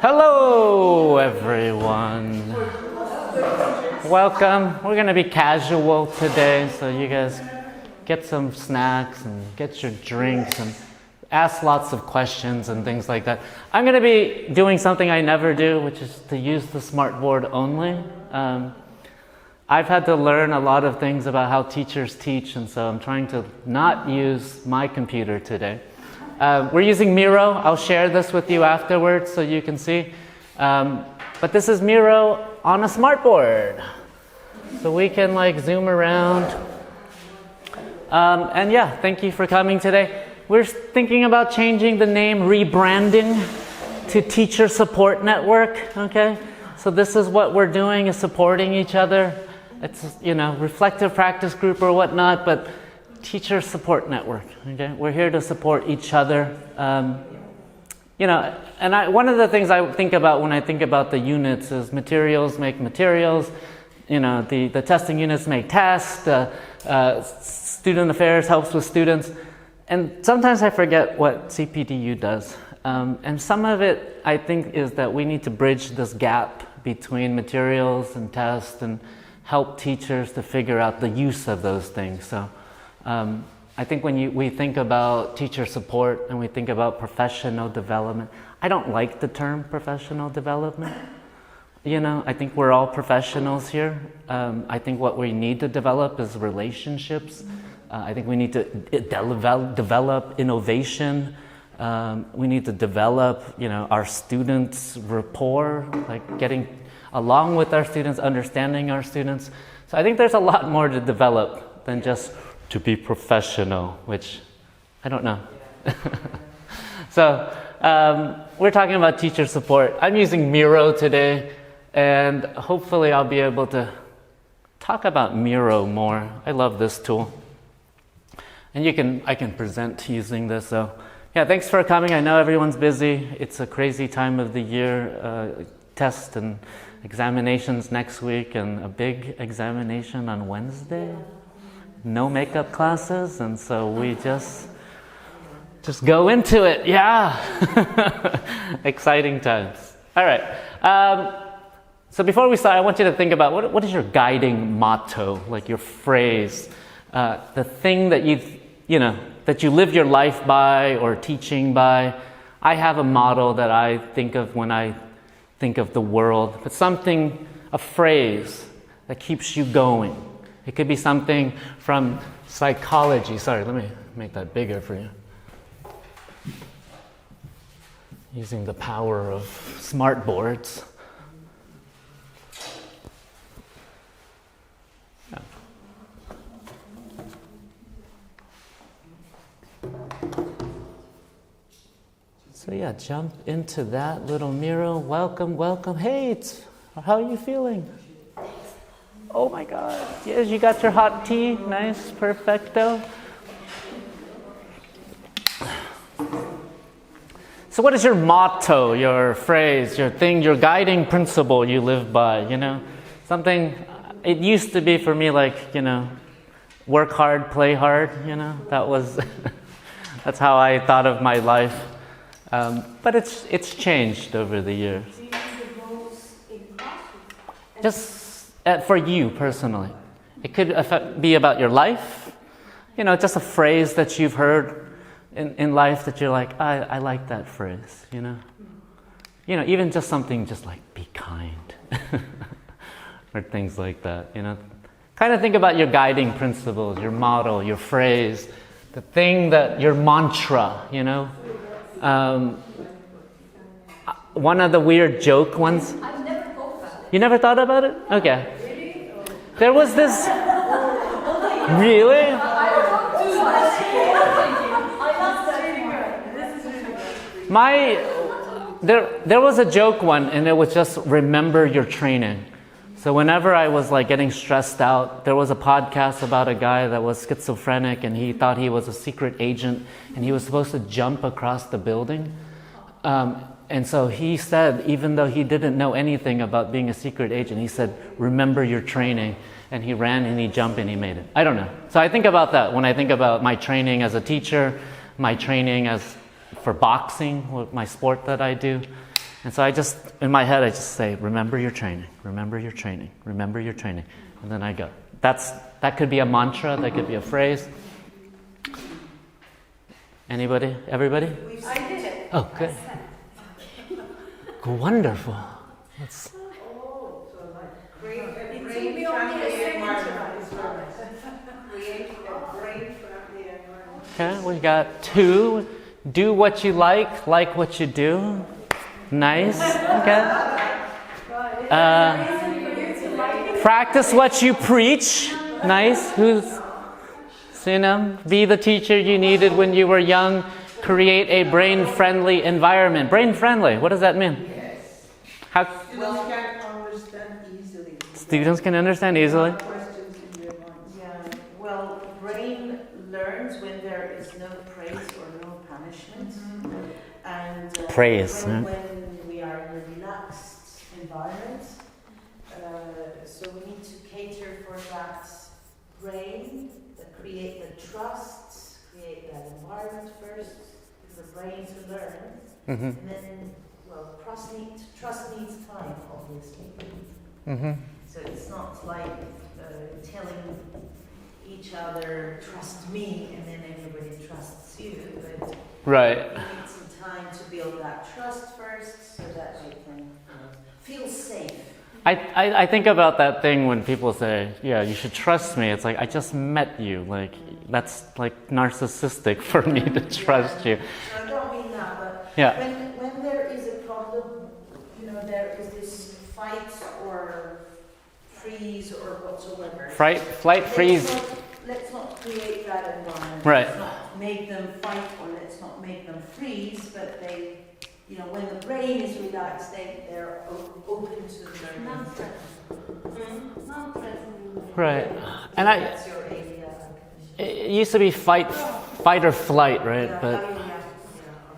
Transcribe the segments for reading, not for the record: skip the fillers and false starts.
Hello, everyone. Welcome. We're going to be casual today, so you guys get some snacks and get your drinks and ask lots of questions and things like that. I'm going to be doing something I never do, which is to use the smartboard only. I've had to learn a lot of things about how teachers teach, and so I'm trying to not use my computer today. We're using Miro. I'll share this with you afterwards so you can see. But this is Miro on a smartboard. So we can zoom around. And yeah, thank you for coming today. We're thinking about changing the name, rebranding to Teacher Support Network, okay? So this is what we're doing, is supporting each other. It's, reflective practice group or whatnot, but Teacher Support Network, okay? We're here to support each other. And one of the things I think about when I think about the units is materials make materials. The testing units make tests. Student affairs helps with students. And sometimes I forget what CPDU does. And some of it, I think, is that we need to bridge this gap between materials and tests and help teachers to figure out the use of those things. So I think when we think about teacher support and we think about professional development, I don't like the term professional development. I think we're all professionals here. I think what we need to develop is relationships. I think we need to develop innovation. We need to develop, our students' rapport, getting along with our students, understanding our students. So I think there's a lot more to develop than just to be professional, which I don't know. So we're talking about teacher support. I'm using Miro today, and hopefully I'll be able to talk about Miro more. I love this tool. And I can present using this. So yeah, thanks for coming. I know everyone's busy. It's a crazy time of the year. Tests and examinations next week, and a big examination on Wednesday. No makeup classes, and so we just go into it. Yeah. Exciting times. All right. So before we start, I want you to think about what is your guiding motto, your phrase, the thing that that you live your life by or teaching by. I have a motto that I think of when I think of the world. It's a phrase that keeps you going. It could be something from psychology. Sorry, let me make that bigger for you. Using the power of smartboards. So yeah, jump into that little Miro. Welcome, welcome. Hey, how are you feeling? Oh my God. Yes, you got your hot tea. Nice, perfecto. So what is your motto, your phrase, your thing, your guiding principle you live by, Something, it used to be for me work hard, play hard, That was, that's how I thought of my life. But it's changed over the years. Just for you personally. It could be about your life, just a phrase that you've heard in life that you're like, I like that phrase, even just something just like be kind or things like that, Kind of think about your guiding principles, your motto, your phrase, the thing that your mantra, one of the weird joke ones. I've never thought about it. You never thought about it? Okay. Really? There was this. Really? There was a joke one, and it was just remember your training. So whenever I was getting stressed out, there was a podcast about a guy that was schizophrenic, and he thought he was a secret agent, and he was supposed to jump across the building. And so he said, even though he didn't know anything about being a secret agent, he said, remember your training. And he ran and he jumped and he made it. I don't know. So I think about that when I think about my training as a teacher, my training as for boxing, my sport that I do. And so I just, in my head, I just say, remember your training, remember your training, remember your training. And then I go. That could be a mantra, that could be a phrase. Anybody? Everybody? I did it. Oh, good. Wonderful. Let's... Create a brain-friendly environment. Okay, we got 2. Do what you like what you do. Nice. Okay. Practice what you preach. Nice. Who's, be the teacher you needed when you were young. Create a brain-friendly environment. Brain-friendly, what does that mean? Yes. How? Students can understand easily. Students can understand easily. Questions in their minds. Yeah. Well, brain learns when there is no praise or no punishment. And Praise, when, huh? when we are in a relaxed environment, so we need to cater for that brain, create the trust, create that environment first, for the brain to learn, and then, well, trust needs time, obviously. So it's not like telling each other, trust me, and then everybody trusts you, but Right. we need some time to build that trust first so that they can feel safe. I think about that thing when people say, yeah, you should trust me. It's like, I just met you. Like, that's like narcissistic for me to trust you. I don't mean that, but Yeah. when there is a problem, there is this fight or freeze or whatsoever. Flight, freeze. Let's not create that environment. Right. Let's not make them fight or let's not make them freeze, but they, when the brain is relaxed, they're open to learning. Right. And That's your area. it used to be fight or flight, right? Yeah, But yeah.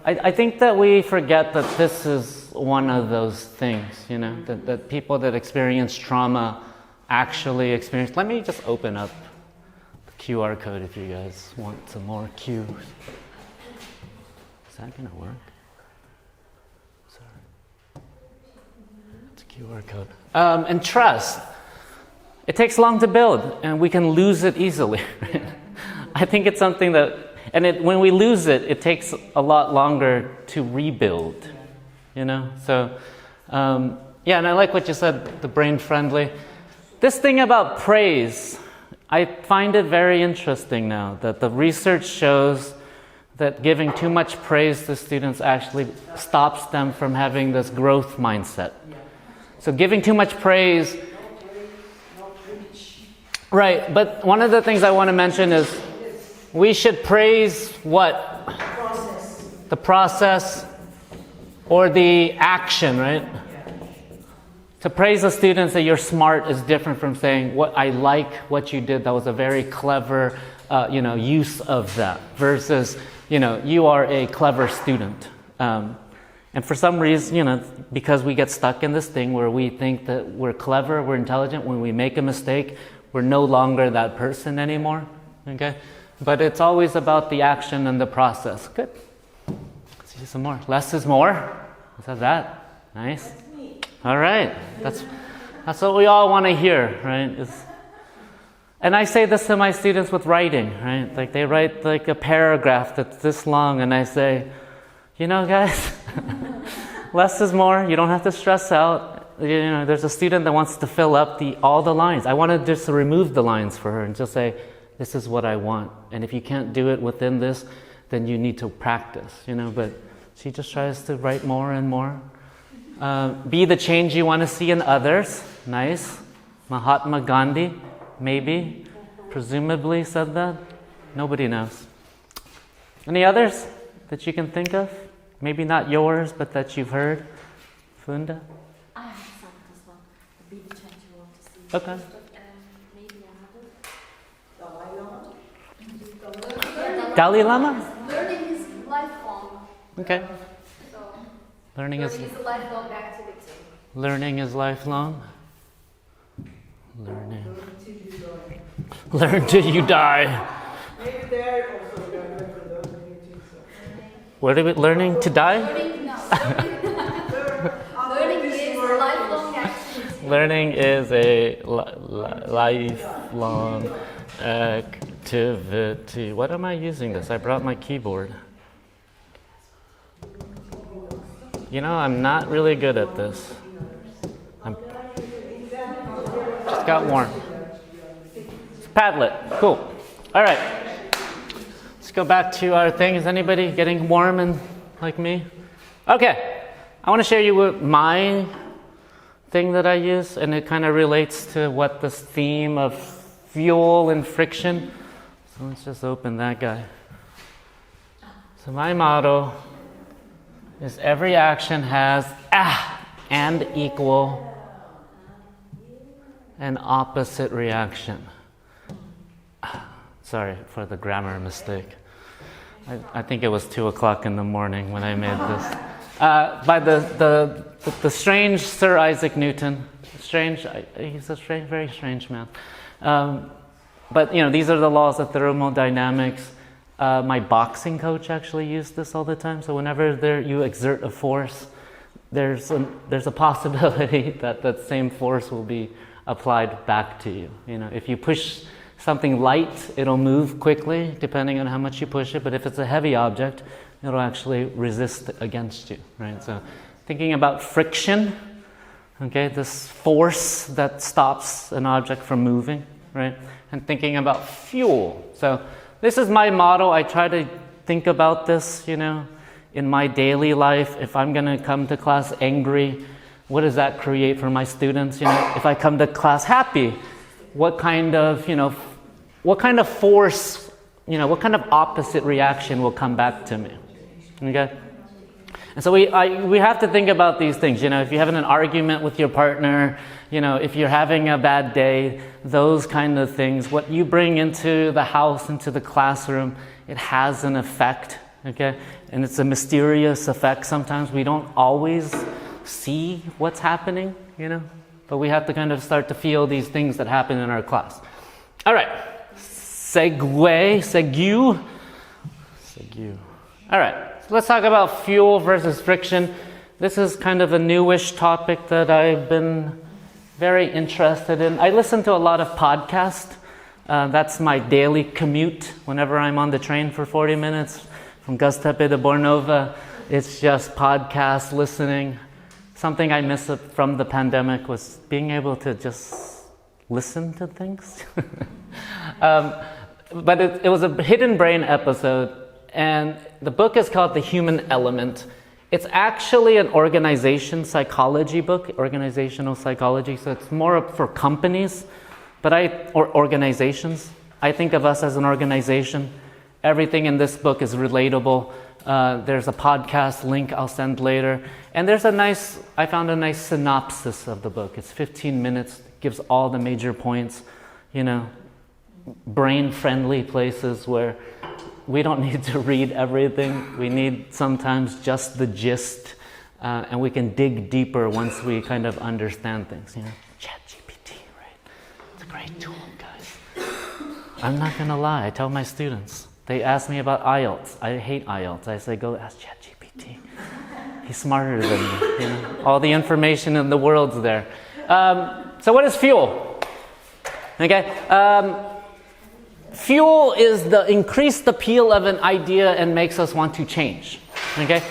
I think that we forget that this is one of those things, that people that experience trauma actually experience. Let me just open up the QR code if you guys want some more cues. Is that going to work? Sorry. It's a QR code. And trust. It takes long to build, and we can lose it easily. I think it's something that, when we lose it, it takes a lot longer to rebuild, So, and I like what you said, the brain-friendly. This thing about praise, I find it very interesting now, that the research shows that giving too much praise to students actually stops them from having this growth mindset. So giving too much praise... Right, but one of the things I want to mention is we should praise what? The process or the action, right? To praise the students that you're smart is different from saying, I like what you did, that was a very clever use of that, versus, you are a clever student. And for some reason, because we get stuck in this thing where we think that we're clever, we're intelligent, when we make a mistake, we're no longer that person anymore, okay? But it's always about the action and the process. Good. Let's see some more. Less is more. Is that? Nice. All right. That's what we all want to hear, right? And I say this to my students with writing, right? Like they write like a paragraph that's this long, and I say, guys, less is more. You don't have to stress out. There's a student that wants to fill up all the lines. I want to just remove the lines for her and just say, this is what I want. And if you can't do it within this, then you need to practice, But she just tries to write more and more. Be the change you want to see in others. Nice. Mahatma Gandhi, maybe, presumably said that. Nobody knows. Any others that you can think of? Maybe not yours, but that you've heard. Funda? I have some as well. Be the change you want to see. Okay. Maybe another. Dalai Lama? Learning is lifelong. Okay. So Learning is a lifelong activity. Learning is lifelong. Learn till you die. Maybe they're also learning for those who need to. What are we learning to die? Learning, no. Learning is a lifelong activity. Learning is a lifelong activity. What am I using this? I brought my keyboard. You know, I'm not really good at this. Just got warm. Padlet, cool. All right. Let's go back to our thing. Is anybody getting warm and like me? Okay. I want to share you with my thing that I use, and it kind of relates to what this theme of fuel and friction. So let's just open that guy. So my motto is every action has and equal an opposite reaction. Sorry for the grammar mistake. I think it was 2 o'clock in the morning when I made this. By the strange Sir Isaac Newton. Strange, he's a strange, very strange man. But you know, these are the laws of thermodynamics. My boxing coach actually used this all the time. So whenever you exert a force, there's a possibility that that same force will be applied back to you. You know, if you push something light, it'll move quickly depending on how much you push it. But if it's a heavy object, it'll actually resist against you, right? So thinking about friction, okay, this force that stops an object from moving, right? And thinking about fuel. So this is my motto. I try to think about this, you know, in my daily life. If I'm going to come to class angry, what does that create for my students? You know, if I come to class happy, what kind of force, you know, what kind of opposite reaction will come back to me? Okay? And so we have to think about these things. You know, if you're having an argument with your partner, you know, if you're having a bad day, those kind of things, what you bring into the house, into the classroom, it has an effect, okay? And it's a mysterious effect sometimes. We don't always see what's happening, you know, but we have to kind of start to feel these things that happen in our class. All right. Segue. All right. So let's talk about fuel versus friction. This is kind of a newish topic that I've been very interested in. I listen to a lot of podcasts. That's my daily commute. Whenever I'm on the train for 40 minutes from Göztepe to Bornova, it's just podcast listening. Something I miss from the pandemic was being able to just listen to things. But it was a Hidden Brain episode, and the book is called The Human Element. It's actually an organization psychology book, organizational psychology, so it's more for companies or organizations. I think of us as an organization. Everything in this book is relatable. There's a podcast link I'll send later. And I found a nice synopsis of the book. It's 15 minutes, gives all the major points, you know, brain-friendly places where we don't need to read everything. We need sometimes just the gist, and we can dig deeper once we kind of understand things. You know, ChatGPT, right? It's a great tool, guys. I'm not gonna lie. I tell my students. They ask me about IELTS. I hate IELTS. I say, go ask ChatGPT. He's smarter than me. You know? All the information in the world's there. So what is fuel? Okay. Fuel is the increased appeal of an idea and makes us want to change. Okay.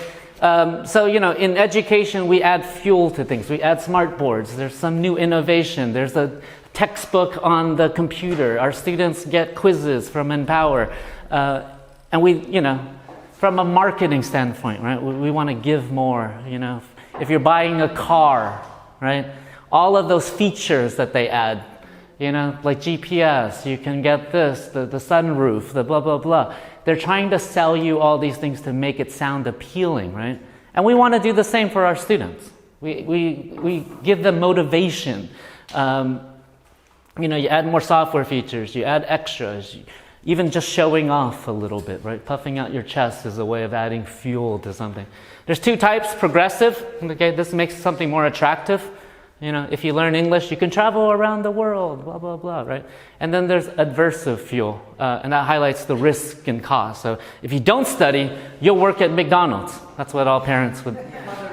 So, you know, in education, we add fuel to things. We add smart boards. There's some new innovation. There's a textbook on the computer. Our students get quizzes from Empower. And we, you know, from a marketing standpoint, right, we want to give more, you know. If you're buying a car, right, all of those features that they add, you know, like GPS, you can get this, the sunroof, the blah, blah, blah. They're trying to sell you all these things to make it sound appealing, right? And we want to do the same for our students. We give them motivation. You know, you add more software features, you add extras, even just showing off a little bit, right? Puffing out your chest is a way of adding fuel to something. There's two types, progressive, okay, this makes something more attractive. If you learn English, you can travel around the world, blah, blah, blah, right? And then there's aversive fuel, and that highlights the risk and cost. So if you don't study, you'll work at McDonald's. That's what all parents would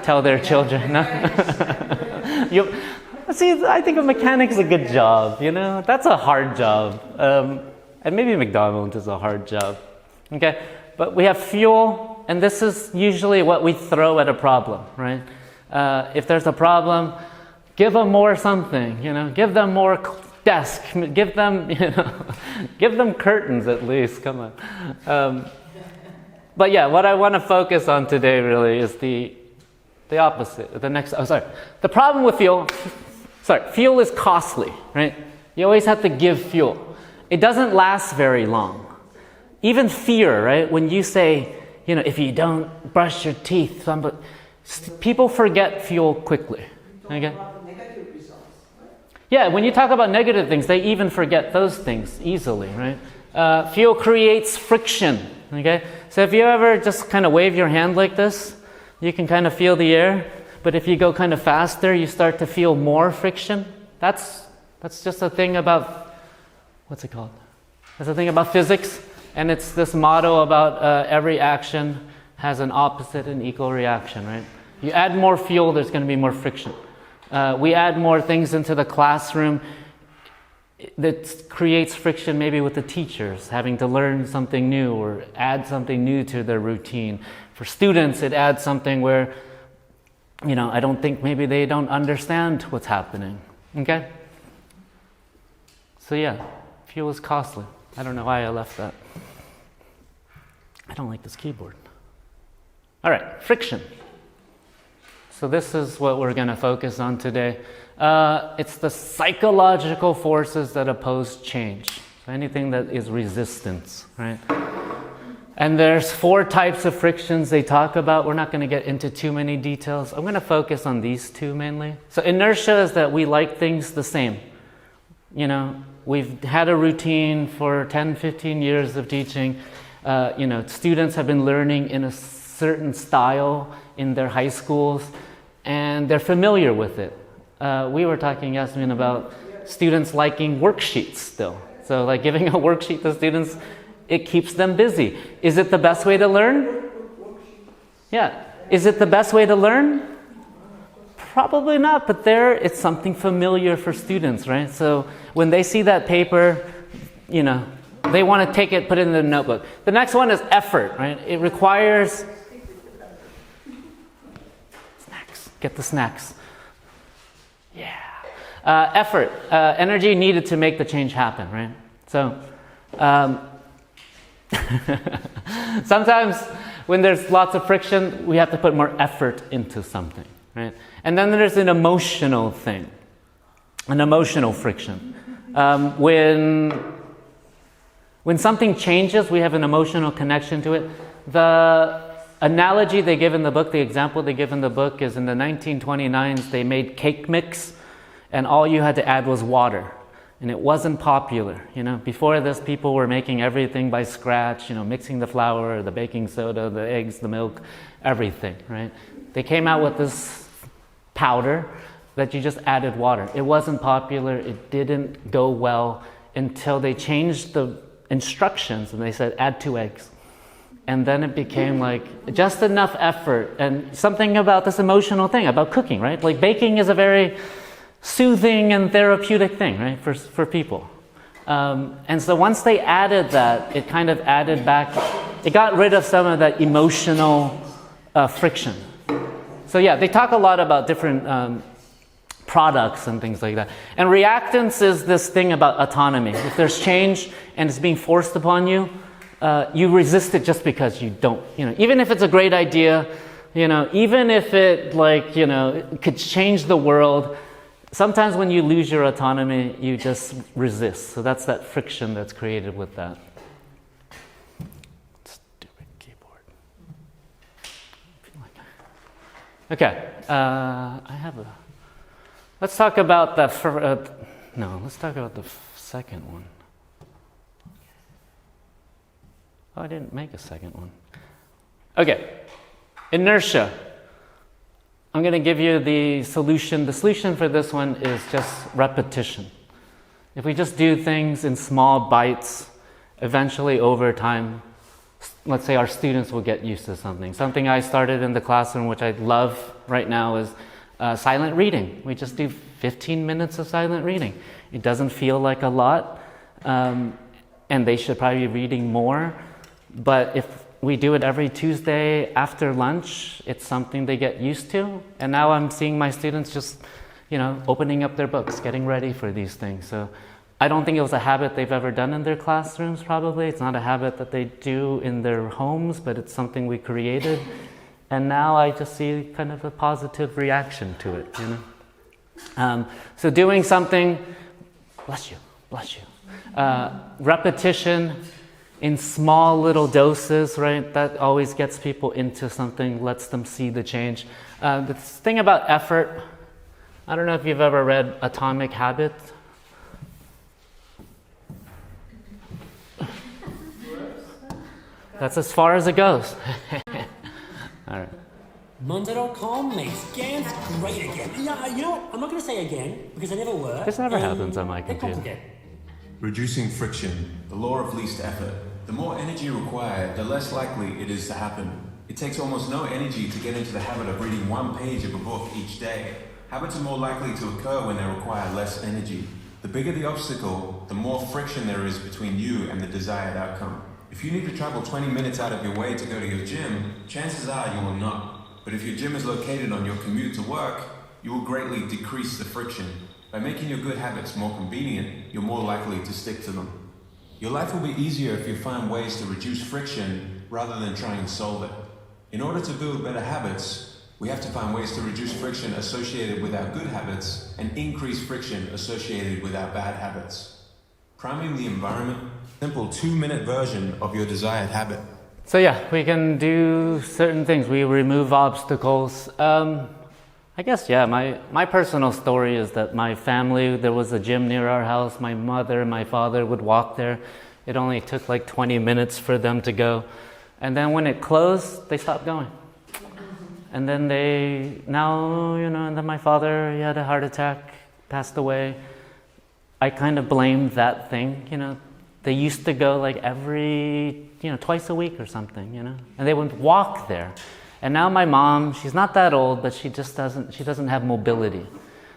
tell their children. No? See, I think a mechanic's a good job, That's a hard job. And maybe McDonald's is a hard job. Okay? But we have fuel, and this is usually what we throw at a problem, right? If there's a problem, give them more something, Give them more desk. Give them, give them curtains at least. Come on. But yeah, what I want to focus on today really is the opposite. The problem with fuel. Fuel is costly, right? You always have to give fuel. It doesn't last very long. Even fear, right? When you say, if you don't brush your teeth, people forget fuel quickly. Okay? Yeah, when you talk about negative things, they even forget those things easily, right? Fuel creates friction, okay? So if you ever just kind of wave your hand like this, you can kind of feel the air. But if you go kind of faster, you start to feel more friction. That's just a thing about, what's it called? That's a thing about physics. And it's this motto about every action has an opposite and equal reaction, right? You add more fuel, there's going to be more friction. We add more things into the classroom that creates friction maybe with the teachers, having to learn something new or add something new to their routine. For students, it adds something where, I don't think maybe they don't understand what's happening. Okay? So yeah, fuel is costly. I don't know why I left that. I don't like this keyboard. All right, friction. So this is what we're going to focus on today. It's the psychological forces that oppose change. So anything that is resistance, right? And there's 4 types of frictions they talk about. We're not going to get into too many details. I'm going to focus on these 2 mainly. So inertia is that we like things the same. We've had a routine for 10, 15 years of teaching. Students have been learning in a certain style in their high schools, and they're familiar with it. We were talking, Yasmin, about students liking worksheets still. So like giving a worksheet to students, it keeps them busy. Is it the best way to learn? Yeah. Is it the best way to learn? Probably not, but it's something familiar for students, right? So when they see that paper, they want to take it, put it in their notebook. The next one is effort, right? It requires snacks. Get the snacks. Yeah. Effort, energy needed to make the change happen, right? So sometimes when there's lots of friction, we have to put more effort into something, right? And then there's an emotional thing, an emotional friction. When something changes, we have an emotional connection to it. The analogy they give in the book, the example they give in the book is in the 1929s, they made cake mix, and all you had to add was water. And it wasn't popular. Before this, people were making everything by scratch, mixing the flour, the baking soda, the eggs, the milk, everything, right? They came out with this powder that you just added water. It wasn't popular. It didn't go well until they changed the instructions and they said, add 2 eggs. And then it became like just enough effort and something about this emotional thing, about cooking, right? Like baking is a very soothing and therapeutic thing, right, for people. And so once they added that, it kind of added back, it got rid of some of that emotional friction. So yeah, they talk a lot about different products and things like that. And reactance is this thing about autonomy. If there's change and it's being forced upon you, you resist it just because you don't, even if it's a great idea, even if it it could change the world, sometimes when you lose your autonomy, you just resist. So that's that friction that's created with that. Stupid keyboard. Okay, let's talk about let's talk about the second one. Oh, I didn't make a second one. Okay, inertia. I'm going to give you the solution. The solution for this one is just repetition. If we just do things in small bites, eventually over time, let's say our students will get used to something. Something I started in the classroom, which I love right now, is silent reading. We just do 15 minutes of silent reading. It doesn't feel like a lot, and they should probably be reading more. But if we do it every Tuesday after lunch, it's something they get used to. And now I'm seeing my students just, opening up their books, getting ready for these things. So I don't think it was a habit they've ever done in their classrooms, probably. It's not a habit that they do in their homes, but it's something we created. And now I just see kind of a positive reaction to it, So doing something, bless you, repetition in small little doses, right? That always gets people into something, lets them see the change. The thing about effort, I don't know if you've ever read Atomic Habits. That's as far as it goes. All right. Monday.com makes GAN's great again. Yeah, you know what? I'm not going to say again because I never were. This never happens on my computer. Reducing friction, the law of least effort. The more energy required, the less likely it is to happen. It takes almost no energy to get into the habit of reading one page of a book each day. Habits are more likely to occur when they require less energy. The bigger the obstacle, the more friction there is between you and the desired outcome. If you need to travel 20 minutes out of your way to go to your gym, chances are you will not. But if your gym is located on your commute to work, you will greatly decrease the friction. By making your good habits more convenient, you're more likely to stick to them. Your life will be easier if you find ways to reduce friction rather than try and solve it. In order to build better habits, we have to find ways to reduce friction associated with our good habits and increase friction associated with our bad habits. Priming the environment, simple 2-minute version of your desired habit. So yeah, we can do certain things. We remove obstacles. I guess, yeah, my personal story is that my family, there was a gym near our house. My mother and my father would walk there. It only took like 20 minutes for them to go. And then when it closed, they stopped going. And then and then my father, he had a heart attack, passed away. I kind of blamed that thing, They used to go like every, twice a week or something, And they would walk there. And now my mom, she's not that old, but she doesn't have mobility.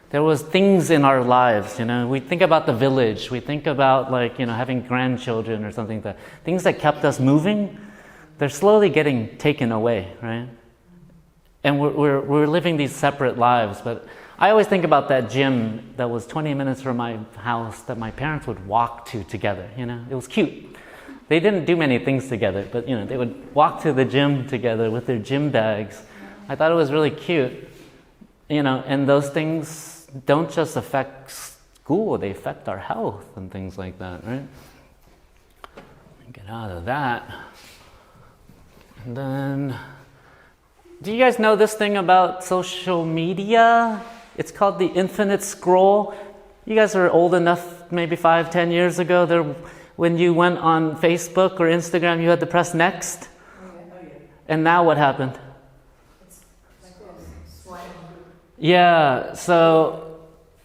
There was things in our lives, We think about the village. We think about having grandchildren or something like that. Things that kept us moving, they're slowly getting taken away, right? And we're living these separate lives. But I always think about that gym that was 20 minutes from my house that my parents would walk to together, It was cute. They didn't do many things together, but they would walk to the gym together with their gym bags. I thought it was really cute, and those things don't just affect school, they affect our health and things like that, right? Get out of that. And then, do you guys know this thing about social media? It's called the infinite scroll. You guys are old enough, maybe 5-10 years ago, when you went on Facebook or Instagram, you had to press next. Oh yeah. And now what happened? It's like this. Yeah, so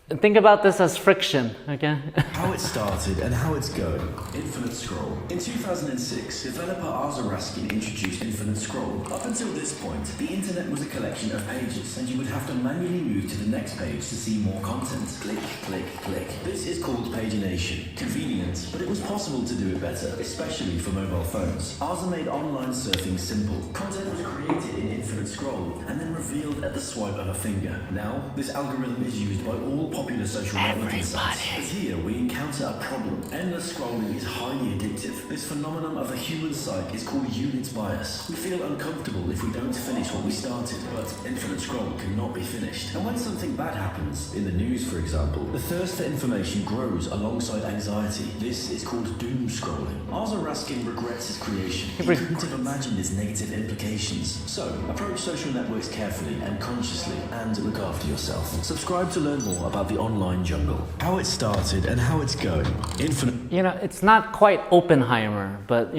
think about this as friction, okay? How it started and how it's going. Infinite Scroll. In 2006, developer Arthur Raskin introduced Infinite Scroll. Up until this point, the internet was a collection of pages, and you would have to manually move to the next page to see more content. Click, click, click. This is called pagination. Convenient, but it was possible to do it better, especially for mobile phones. Arthur made online surfing simple. Content was created in Infinite Scroll and then revealed at the swipe of a finger. Now, this algorithm is used by all popular social networking sites. But here we encounter a problem. Endless scrolling is highly addictive. This phenomenon of the human psyche is called unit bias. We feel uncomfortable if we don't finish what we started, but infinite scroll cannot be finished. And when something bad happens, in the news for example, the thirst for information grows alongside anxiety. This is called doom scrolling. Arthur Raskin regrets his creation. He couldn't have imagined its negative implications. So, approach social networks carefully and consciously, and look after yourself. Subscribe to learn more about the online jungle. How it started and how it's going. Infinite. It's not quite Oppenheimer, but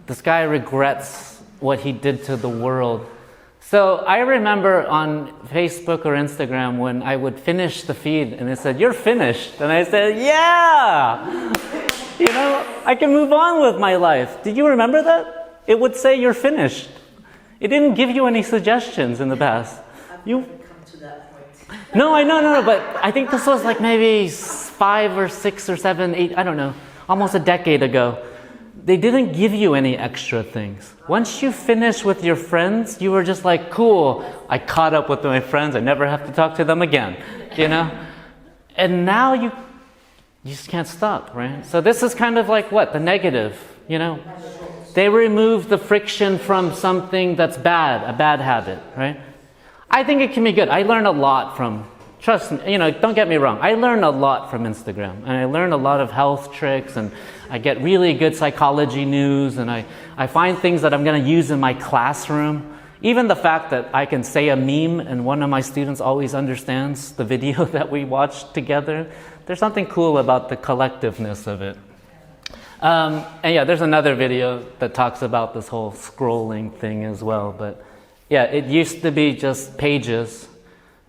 this guy regrets what he did to the world. So I remember on Facebook or Instagram when I would finish the feed and it said, "You're finished." And I said, "Yeah, you know, I can move on with my life." Did you remember that? It would say, "You're finished." It didn't give you any suggestions in the past. You Come to that point. No, I know, no, but I think this was like maybe 5 or 6 or 7, 8, I don't know, almost a decade ago. They didn't give you any extra things. Once you finish with your friends, you were just like, cool, I caught up with my friends, I never have to talk to them again, you know? And now you just can't stop, right? So this is kind of like what? The negative, you know? They remove the friction from something that's bad, a bad habit, right? I think it can be good. I learn a lot from, trust me, you know, don't get me wrong. I learn a lot from Instagram, and I learn a lot of health tricks, and I get really good psychology news, and I find things that I'm going to use in my classroom. Even the fact that I can say a meme and one of my students always understands the video that we watched together. There's something cool about the collectiveness of it. And yeah, there's another video that talks about this whole scrolling thing as well. But yeah, it used to be just pages,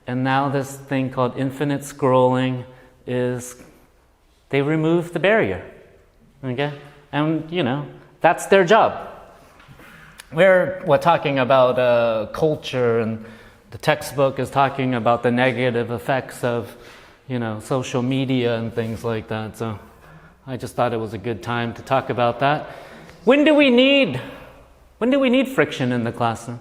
and now this thing called infinite scrolling is, they remove the barrier. Okay? And, you know, that's their job. We're talking about culture, and the textbook is talking about the negative effects of, you know, social media and things like that. So I just thought it was a good time to talk about that. When do we need friction in the classroom?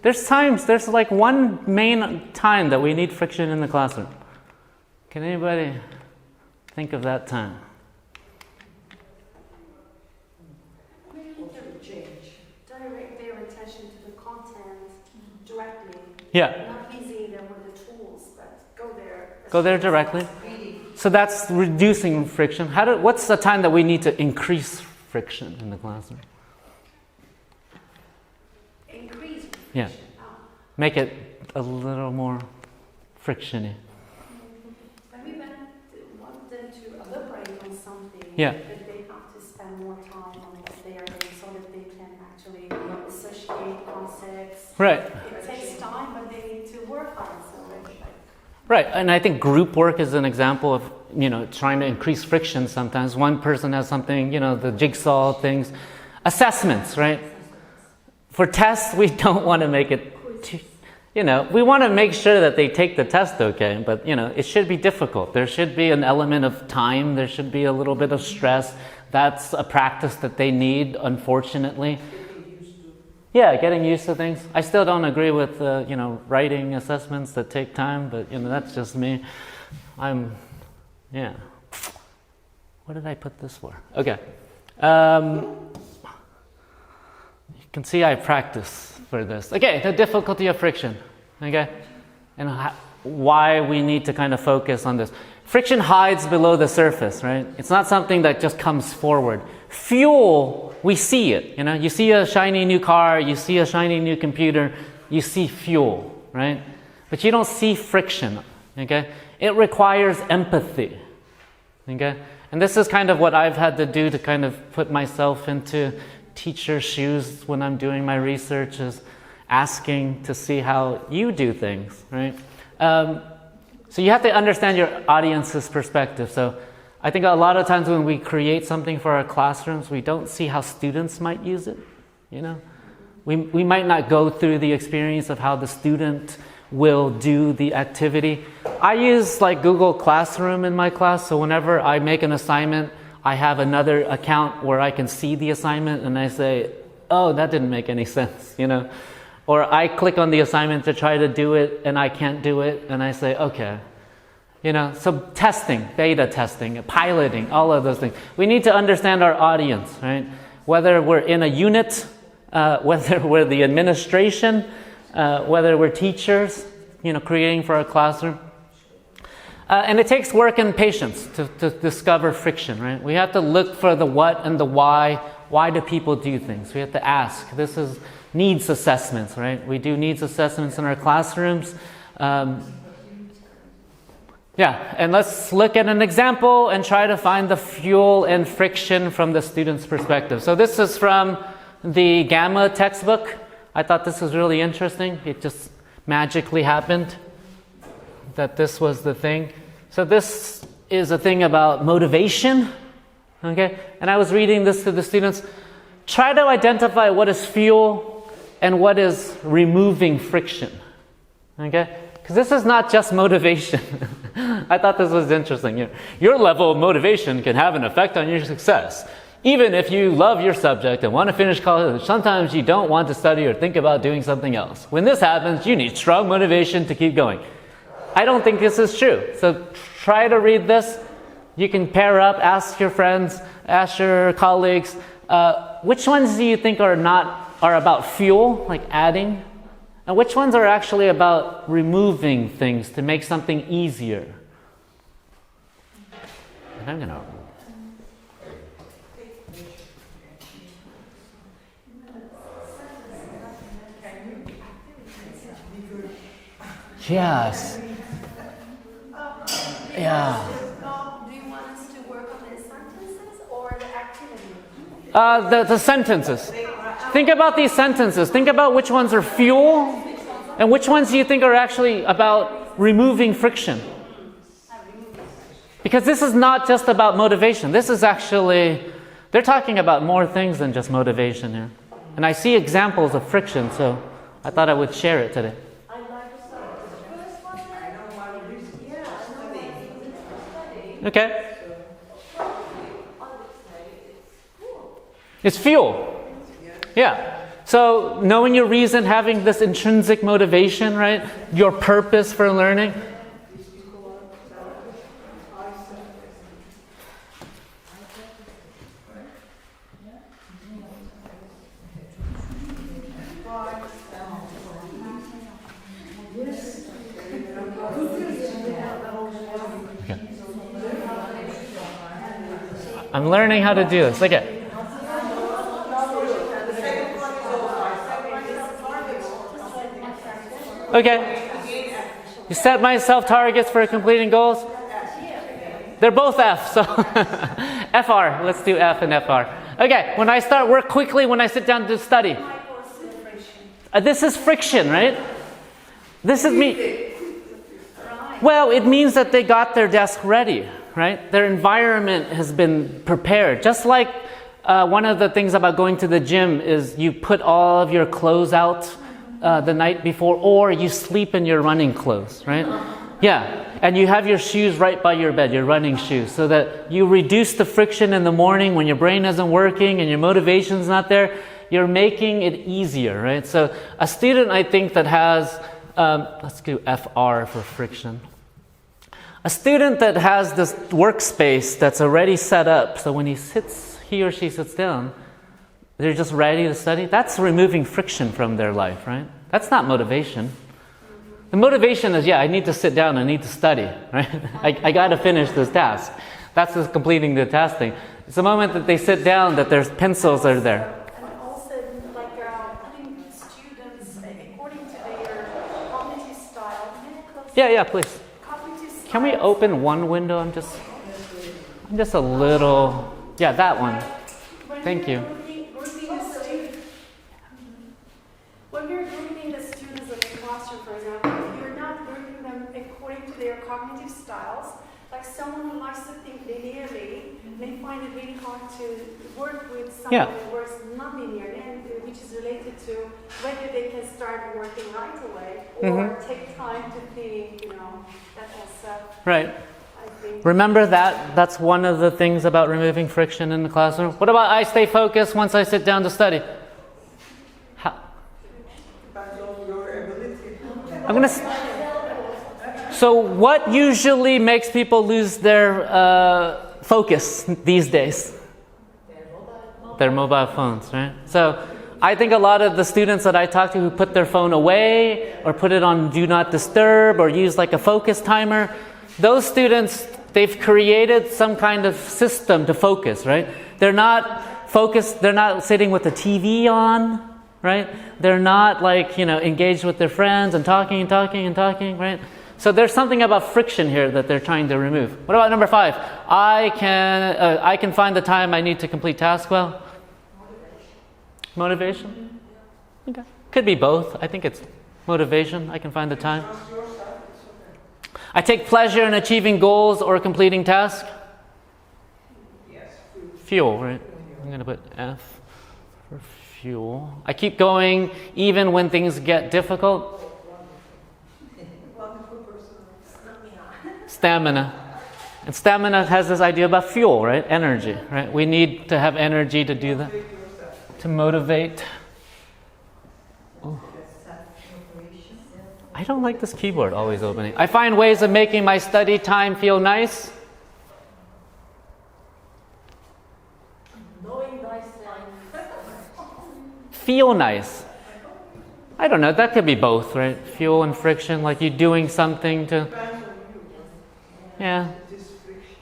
There's like one main time that we need friction in the classroom. Can anybody think of that time? We need to direct their attention to the content directly. Yeah. Not using them with the tools, but Go there directly. So that's reducing friction. What's the time that we need to increase friction in the classroom? increase. Yeah. Make it a little more frictiony. When we want them to elaborate on something, Yeah. that they have to spend more time on what they are doing so that they can actually associate concepts. Right. It takes time, but they need to work on it. So Right, and I think group work is an example of, you know, trying to increase friction sometimes. One person has something, you know, the jigsaw things. Assessments, right? For tests, we don't want to make it too, you know, we want to make sure that they take the test okay, but, you know, it should be difficult. There should be an element of time. There should be a little bit of stress. That's a practice that they need, unfortunately. Yeah, getting used to things. I still don't agree with, you know, writing assessments that take time, but, you know, that's just me. Yeah. What did I put this for? Okay. You can see I practice for this. Okay, the difficulty of friction. Okay? And why we need to kind of focus on this. Friction hides below the surface, right? It's not something that just comes forward. Fuel, we see it, you know? You see a shiny new car, you see a shiny new computer, you see fuel, right? But you don't see friction, okay? It requires empathy, okay? And this is kind of what I've had to do to kind of put myself into teacher's shoes when I'm doing my research, is asking to see how you do things, right? So you have to understand your audience's perspective. So I think a lot of times when we create something for our classrooms, we don't see how students might use it, you know? We might not go through the experience of how the student will do the activity. I use like Google Classroom in my class, so whenever I make an assignment, I have another account where I can see the assignment and I say, oh, that didn't make any sense, you know? Or I click on the assignment to try to do it and I can't do it, and I say, okay. You know, so testing, beta testing, piloting, all of those things. We need to understand our audience, right? Whether we're in a unit, whether we're the administration, whether we're teachers, you know, creating for our classroom. And it takes work and patience to discover friction, right? We have to look for the what and the why. Why do people do things? We have to ask. This is needs assessments, right? We do needs assessments in our classrooms. Yeah, and let's look at an example and try to find the fuel and friction from the student's perspective. So this is from the Gamma textbook. I thought this was really interesting. It just magically happened that this was the thing. So this is a thing about motivation, okay? And I was reading this to the students. Try to identify what is fuel and what is removing friction, okay? Because this is not just motivation. I thought this was interesting. Your level of motivation can have an effect on your success. Even if you love your subject and want to finish college, sometimes you don't want to study or think about doing something else. When this happens, you need strong motivation to keep going. I don't think this is true. So try to read this. You can pair up, ask your friends, ask your colleagues, which ones do you think are about fuel, like adding? And which ones are actually about removing things to make something easier? And I'm going to... Yes. Yeah. Do you want us to work on the sentences or the activity? The sentences. Think about these sentences. Think about which ones are fuel and which ones do you think are actually about removing friction. Because this is not just about motivation. This is actually, they're talking about more things than just motivation here. And I see examples of friction, so I thought I would share it today. Okay. It's fuel. Yeah. So knowing your reason, having this intrinsic motivation, right? Your purpose for learning. I'm learning how to do this. Okay. Okay. You set myself targets for completing goals. They're both F, so FR. Let's do F and FR. Okay. When I start work quickly, when I sit down to study. This is friction, right? This is me. Well, it means that they got their desk ready. Right? Their environment has been prepared. Just like one of the things about going to the gym is you put all of your clothes out the night before, or you sleep in your running clothes, right? Yeah, and you have your shoes right by your bed, your running shoes, so that you reduce the friction in the morning when your brain isn't working and your motivation's not there. You're making it easier, right? So a student, I think, that has, let's do FR for friction. A student that has this workspace that's already set up, so when he or she sits down, they're just ready to study, that's removing friction from their life, right? That's not motivation. The motivation is, I need to sit down, I need to study, right? I got to finish this task. That's just completing the task thing. It's the moment that they sit down that there's pencils are there. And also, like, putting students according to their cognitive style. Yeah, please. Can we open one window? I'm just a little, that one. Thank you. When you're grouping the students in the classroom, for example, if you're not grouping them according to their cognitive styles, like someone who likes to think linearly may find it really hard to work with someone who works non-linearly, and which is related to whether they can start working right away or take time to think, that also. Right. I think. Remember that? That's one of the things about removing friction in the classroom. What about I stay focused once I sit down to study? So what usually makes people lose their focus these days? Their mobile phones, right? So I think a lot of the students that I talk to who put their phone away or put it on do not disturb or use like a focus timer, those students, they've created some kind of system to focus, right? They're not focused, they're not sitting with the TV on, right? They're not engaged with their friends and talking, right? So there's something about friction here that they're trying to remove. What about number 5? I can find the time I need to complete tasks well. Motivation? Okay. Could be both. I think it's motivation. I can find the time. I take pleasure in achieving goals or completing tasks. Fuel, right? I'm going to put F for fuel. I keep going even when things get difficult. Stamina. And stamina has this idea about fuel, right? Energy, right? We need to have energy to do that. To motivate. Oh. I don't like this keyboard always opening. I find ways of making my study time feel nice. Feel nice. I don't know, that could be both, right? Fuel and friction, like you doing something to... Yeah.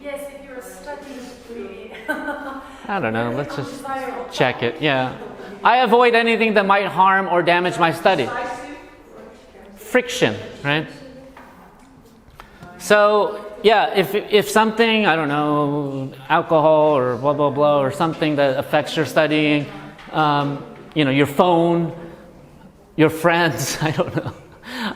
Yes, if you're studying really. I don't know, let's just check it, yeah. I avoid anything that might harm or damage my study. Friction, right? So, yeah, if something, I don't know, alcohol or blah, blah, blah, or something that affects your studying, your phone, your friends, I don't know.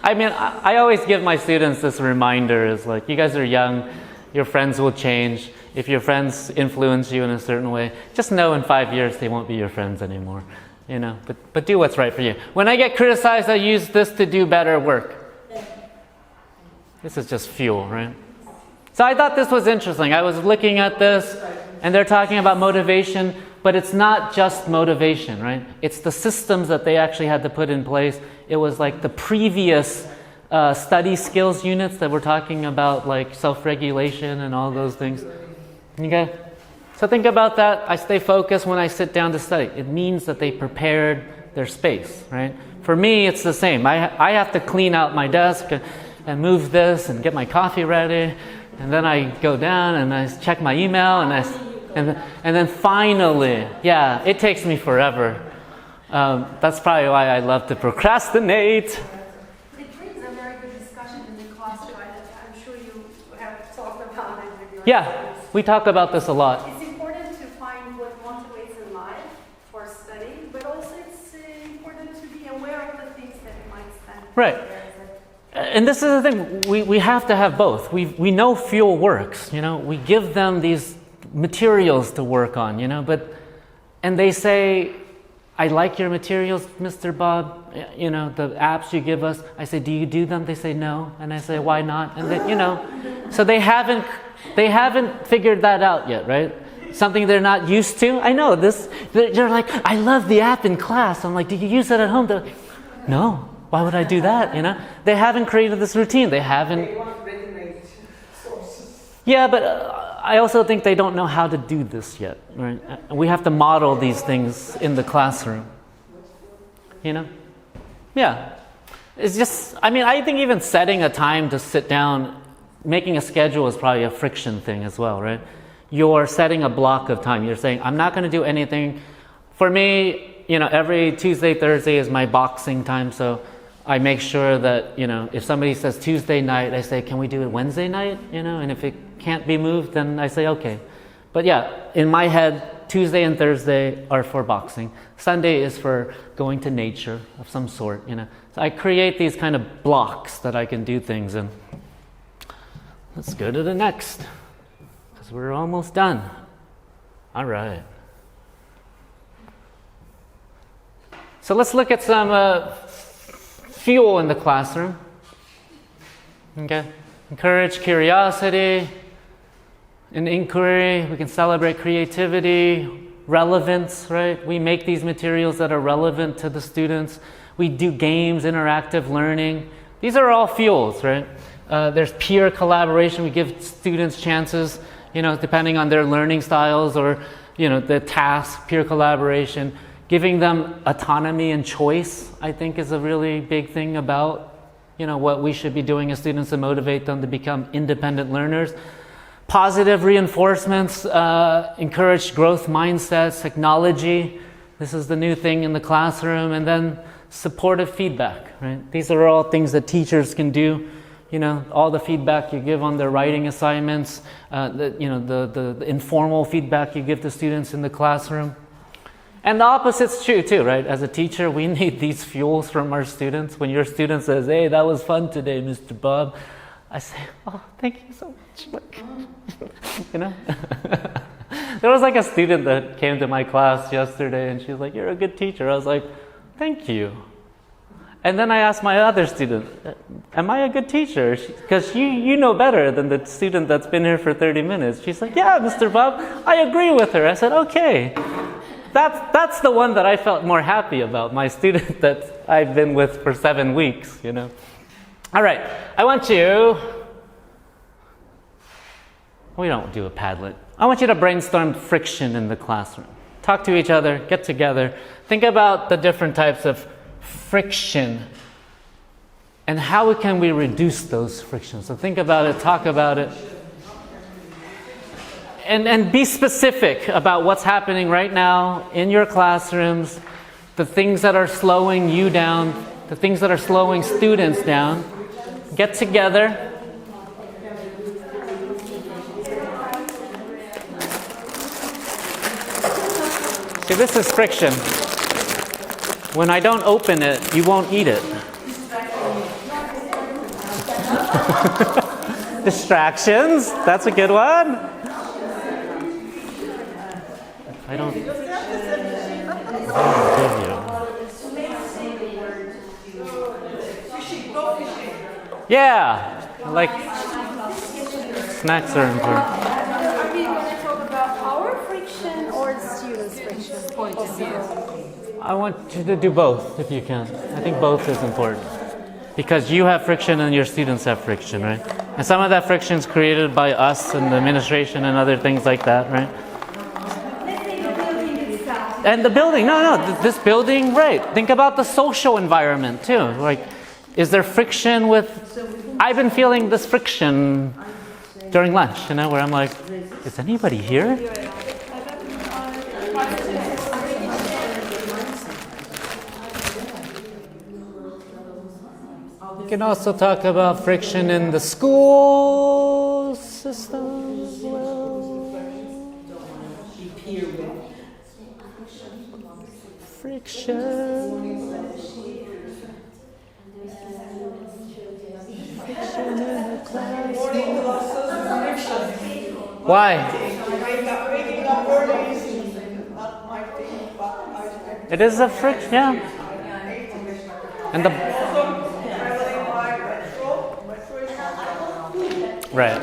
I mean, I always give my students this reminder, is like, you guys are young, your friends will change. If your friends influence you in a certain way, just know in 5 years they won't be your friends anymore. But do what's right for you. When I get criticized, I use this to do better work. This is just fuel, right? So I thought this was interesting. I was looking at this, and they're talking about motivation, but it's not just motivation, right? It's the systems that they actually had to put in place. It was like the previous study skills units that we're talking about, like self-regulation and all those things. Okay? So think about that. I stay focused when I sit down to study. It means that they prepared their space, right? For me, it's the same. I have to clean out my desk and move this and get my coffee ready. And then I go down and I check my email and then finally, yeah, it takes me forever. That's probably why I love to procrastinate. It brings a very good discussion in the class, right? I'm sure you have talked about it with your Yeah, we talk about this a lot. It's important to find what motivates in life for studying, but also it's important to be aware of the things that you might spend. Right. And this is the thing, we have to have both. We know fuel works, we give them these materials to work on, and they say, I like your materials, Mr. Bob, the apps you give us. I say, do you do them? They say no. And I say, why not? And they, so they haven't figured that out yet, right? Something they're not used to. I know this, they're like, I love the app in class. I'm like, do you use it at home? They're like, no. Why would I do that? They haven't created this routine. They haven't. They want ready-made sources. Yeah, but I also think they don't know how to do this yet. Right? We have to model these things in the classroom. Yeah. It's just. I think even setting a time to sit down, making a schedule is probably a friction thing as well, right? You're setting a block of time. You're saying, I'm not going to do anything. For me, every Tuesday, Thursday is my boxing time, so I make sure that, if somebody says Tuesday night, I say, can we do it Wednesday night? And if it can't be moved, then I say, okay. But yeah, in my head, Tuesday and Thursday are for boxing. Sunday is for going to nature of some sort, So I create these kind of blocks that I can do things in. Let's go to the next, because we're almost done. All right. So let's look at some fuel in the classroom. Okay. Encourage curiosity and inquiry. We can celebrate creativity, relevance, right? We make these materials that are relevant to the students. We do games, interactive learning. These are all fuels, right? There's peer collaboration. We give students chances, depending on their learning styles or, the task, peer collaboration. Giving them autonomy and choice, I think, is a really big thing about, what we should be doing as students to motivate them to become independent learners. Positive reinforcements, encourage growth mindsets, technology. This is the new thing in the classroom. And then supportive feedback, right? These are all things that teachers can do, all the feedback you give on their writing assignments, the informal feedback you give to students in the classroom. And the opposite's true too, right? As a teacher, we need these fuels from our students. When your student says, "Hey, that was fun today, Mr. Bob," I say, "Oh, thank you so much." There was like a student that came to my class yesterday and she was like, "You're a good teacher." I was like, "Thank you." And then I asked my other student, "Am I a good teacher?" Because you know better than the student that's been here for 30 minutes. She's like, "Yeah, Mr. Bob, I agree with her." I said, "Okay." That's the one that I felt more happy about, my student that I've been with for 7 weeks, All right, I want you... We don't do a Padlet. I want you to brainstorm friction in the classroom. Talk to each other, get together. Think about the different types of friction and how can we reduce those frictions. So think about it, talk about it. And be specific about what's happening right now in your classrooms, the things that are slowing you down, the things that are slowing students down. Get together. See, this is friction. When I don't open it, you won't eat it. Distractions, that's a good one. I don't give you. Yeah, like snacks are important. Are we going to talk about our friction or students' friction? I want you to do both if you can. I think both is important. Because you have friction and your students have friction, right? And some of that friction is created by us and the administration and other things like that, right? And the building, this building, right. Think about the social environment too. Like, is there friction with, I've been feeling this friction during lunch, where I'm like, is anybody here? We can also talk about friction in the school system as well. Friction. Friction in the classroom. Why? Waking up early is not my thing, but It is a friction, yeah. And the traveling by metro is right.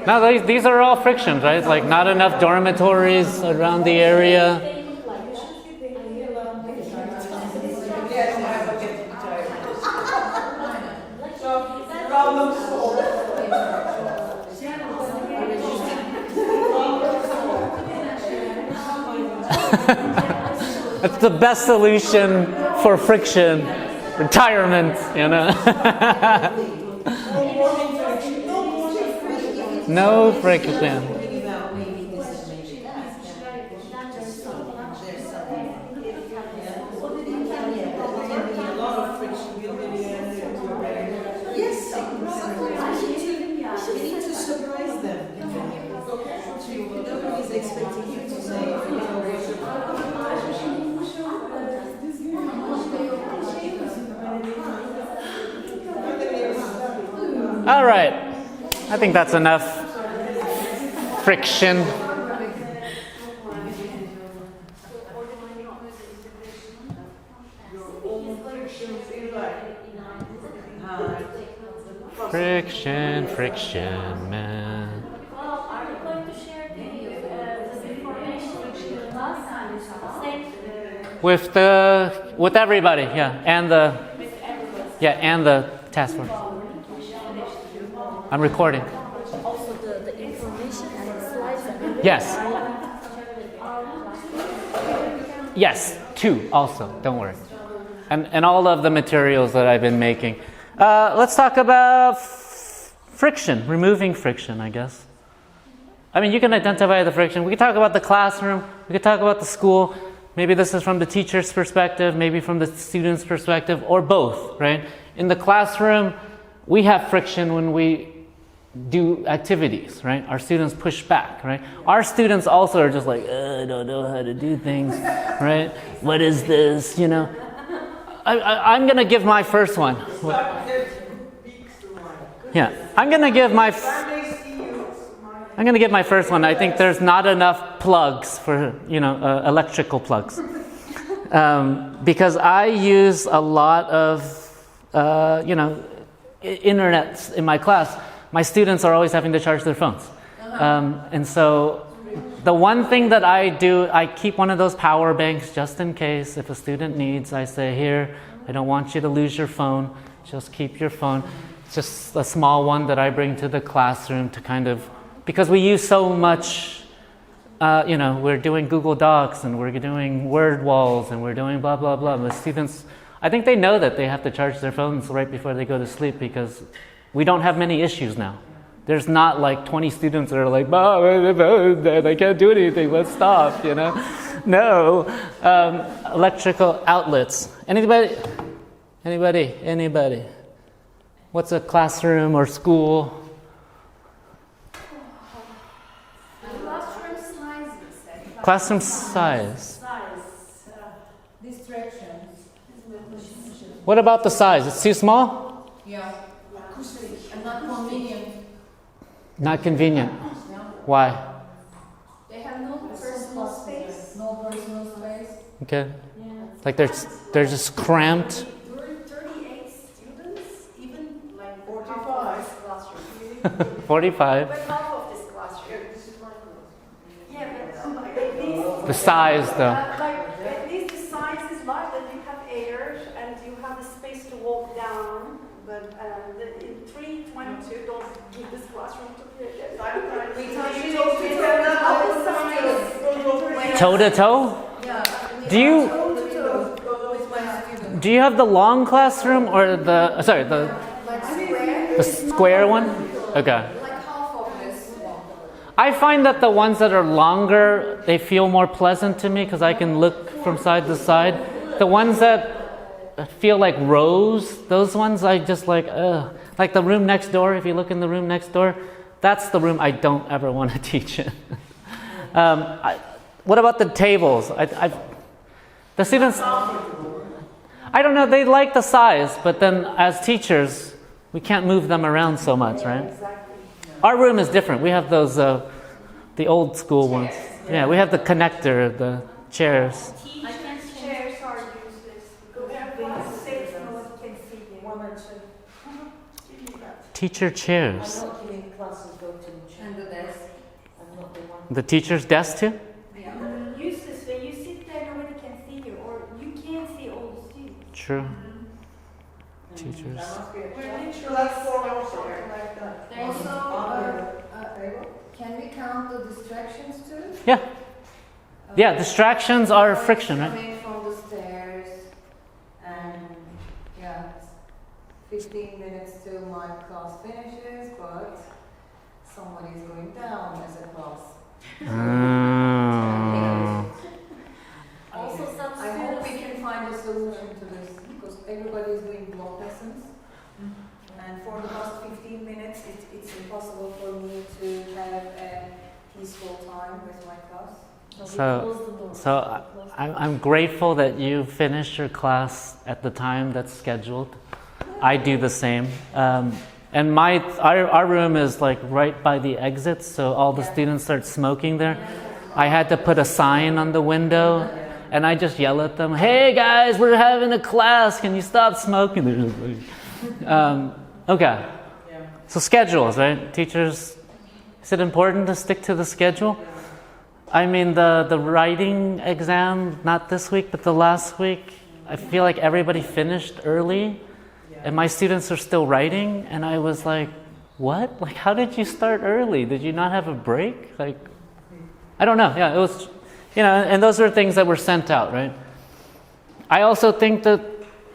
Now these are all frictions, right? Like not enough dormitories around the area. That's the best solution for friction. Retirement, No friction. All right, I think that's enough friction. Friction, man. Well, are you going to share this information with the class? With everybody, yeah, and the task force. I'm recording. Also the information and the slides. Yes. Yes, 2 also. Don't worry. And all of the materials that I've been making. Let's talk about friction, removing friction, I guess. I mean, you can identify the friction. We can talk about the classroom. We can talk about the school. Maybe this is from the teacher's perspective, maybe from the student's perspective, or both, right? In the classroom, we have friction when we do activities, right? Our students push back, right? Our students also are just like, I don't know how to do things, right? What is this, you know? I'm going to give my first one. Yeah, I'm going to give my first one. I think there's not enough plugs for, electrical plugs. Because I use a lot of, internet in my class. My students are always having to charge their phones. And so the one thing that I do, I keep one of those power banks just in case if a student needs. I say, here, I don't want you to lose your phone. Just keep your phone. It's just a small one that I bring to the classroom to kind of, because we use so much, we're doing Google Docs and we're doing word walls and we're doing blah, blah, blah. The students, I think they know that they have to charge their phones right before they go to sleep because we don't have many issues now. There's not like 20 students that are like, I can't do anything, let's stop, No. Electrical outlets. Anybody? What's a classroom or school? Classroom size. Distractions. What about the size? It's too small? Yeah. And not convenient. Not convenient. Why? They have no personal space. No personal space. Okay. Like they're just cramped. 38 students, even like 45. 45. But half of this classroom. Yeah, but at least The size though. at least the size is large that you have air and you have the space to walk down. But in 322, don't give this classroom to Toe to toe? Yeah. Do you have the long classroom or the square one? Okay. Like half of this one. I find that the ones that are longer, they feel more pleasant to me because I can look from side to side. The ones that feel like rows, those ones I just like, like the room next door. If you look in the room next door, that's the room I don't ever want to teach in. What about the tables? The students, I don't know, they like the size, but then as teachers, we can't move them around so much, right? Exactly. Our room is different. We have those, the old school ones. Yeah, we have the connector, the chairs. Chairs are useless because they say no one can see them. One or two. Teacher I'm chairs. not giving classes go to And the desk. I'm not the one. The teacher's desk too? Useless when you sit there, nobody can see you, or you can't see all the students. True. Teachers. We're literally Platform or something like that. Also, can we count the distractions too? Yeah. Yeah, distractions are friction, right? Coming from the stairs, and 15 minutes till my class finishes, but somebody's going down as a class. Also some I hope we students, can find a solution to this because everybody is doing block lessons. And for the past 15 minutes, it's impossible for me to have a peaceful time with my class. So I'm grateful that you finished your class at the time that's scheduled. I do the same. And our room is like right by the exits, so all the students start smoking there. I had to put a sign on the window, and I just yell at them, "Hey guys, we're having a class. Can you stop smoking?" They're just like, okay. So schedules, right? Teachers, is it important to stick to the schedule? I mean, the writing exam, not this week, but the last week, I feel like everybody finished early, and my students are still writing, and I was like, what? Like, how did you start early? Did you not have a break? Like, I don't know. Yeah, it was, and those are things that were sent out, right? I also think that,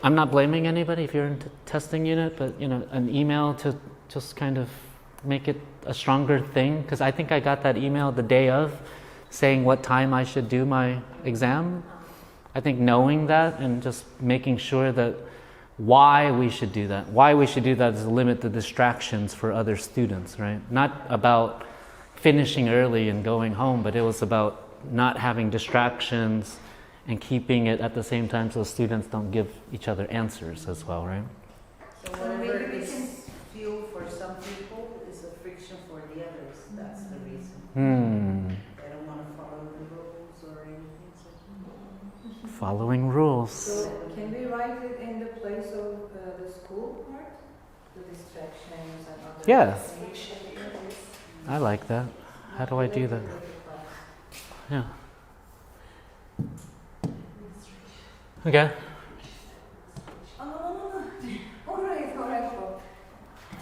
I'm not blaming anybody if you're in testing unit, but, an email to just kind of make it a stronger thing, because I think I got that email the day of saying what time I should do my exam. I think knowing that and just making sure that why we should do that. Why we should do that is to limit the distractions for other students, right? Not about finishing early and going home, but it was about not having distractions and keeping it at the same time so students don't give each other answers as well, right? So whatever is fuel for some people is a friction for the others. That's the reason. They don't want to follow the rules or anything. So. Following rules. So can we write it in the place of the school part? The distractions and other Yeah. things? I like that. How do I do that? Yeah. Okay. Oh, no. All right, Bob.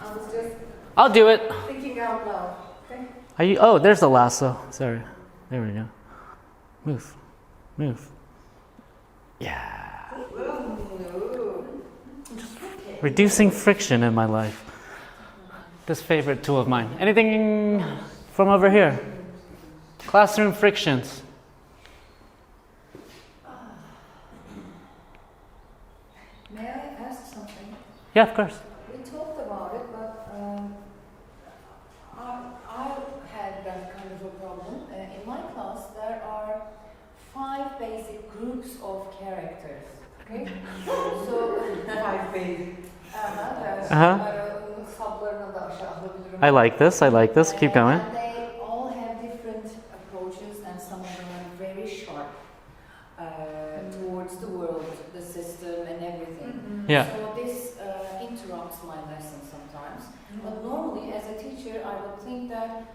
I was just I'll do it. thinking out loud. Okay. Are you? Oh, there's the lasso. Sorry. There we go. Move. Yeah. Reducing friction in my life. This favorite tool of mine. Anything from over here? Classroom frictions. May I ask something? Yeah, of course. We talked about it, but I had that kind of a problem. In my class, there are 5 basic groups of characters. Okay? So 5 basic. Saplarına da aşağı alabilirim. I like this. Keep going. And they all have different approaches, and some of them are very sharp towards the world, the system, and everything. Yeah. So this interrupts my lesson sometimes. But normally, as a teacher, I would think that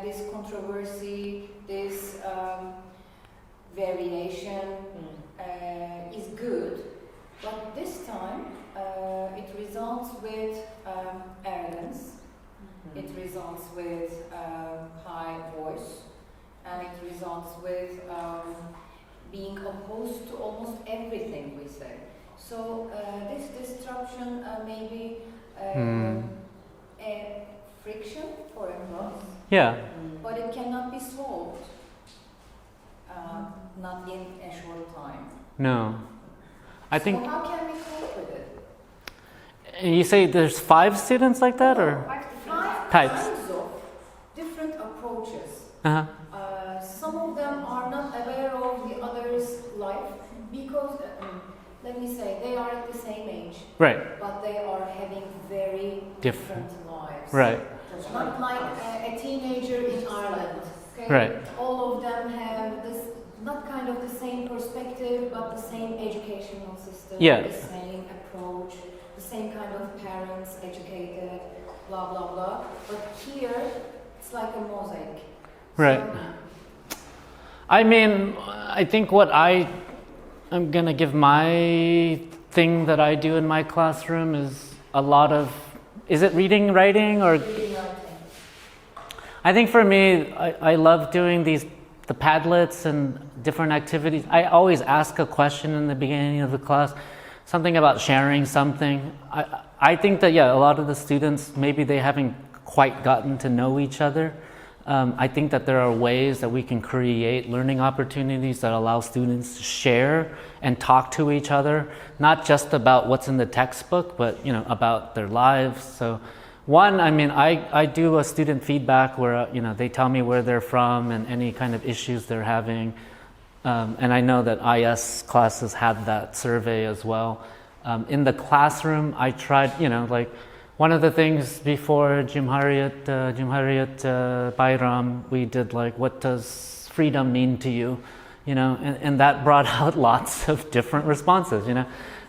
this controversy, this variation is good. But this time, it results with arrogance. It results with high voice, and it results with being opposed to almost everything we say. So this disruption may be a friction for a class, Yeah. but it cannot be solved, not in a short time. No. I think. So how can we cope with it? And you say there's 5 students like that, or? 5 Types. kinds of different approaches. Uh-huh. Some of them are not aware of the other's life because, let me say, they are at the same age, Right. but they are having very different lives. Right. Not like a teenager in Ireland. Okay? Right. All of them have this, not kind of the same perspective, but the same educational system, Yeah. the same approach, the same kind of parents, educated, blah, blah, blah. But here, it's like a mosaic. Right. So, I mean, I think what I'm going to give my thing that I do in my classroom is a lot of, is it reading, writing, or? I think for me, I love doing the Padlets and different activities. I always ask a question in the beginning of the class, something about sharing something. I think that, yeah, a lot of the students, maybe they haven't quite gotten to know each other. I think that there are ways that we can create learning opportunities that allow students to share and talk to each other, not just about what's in the textbook, but about their lives. So one, I mean, I do a student feedback where they tell me where they're from and any kind of issues they're having. And I know that IS classes had that survey as well. In the classroom, I tried, like one of the things before Jumhariyat Bayram, we did like, what does freedom mean to you? And that brought out lots of different responses.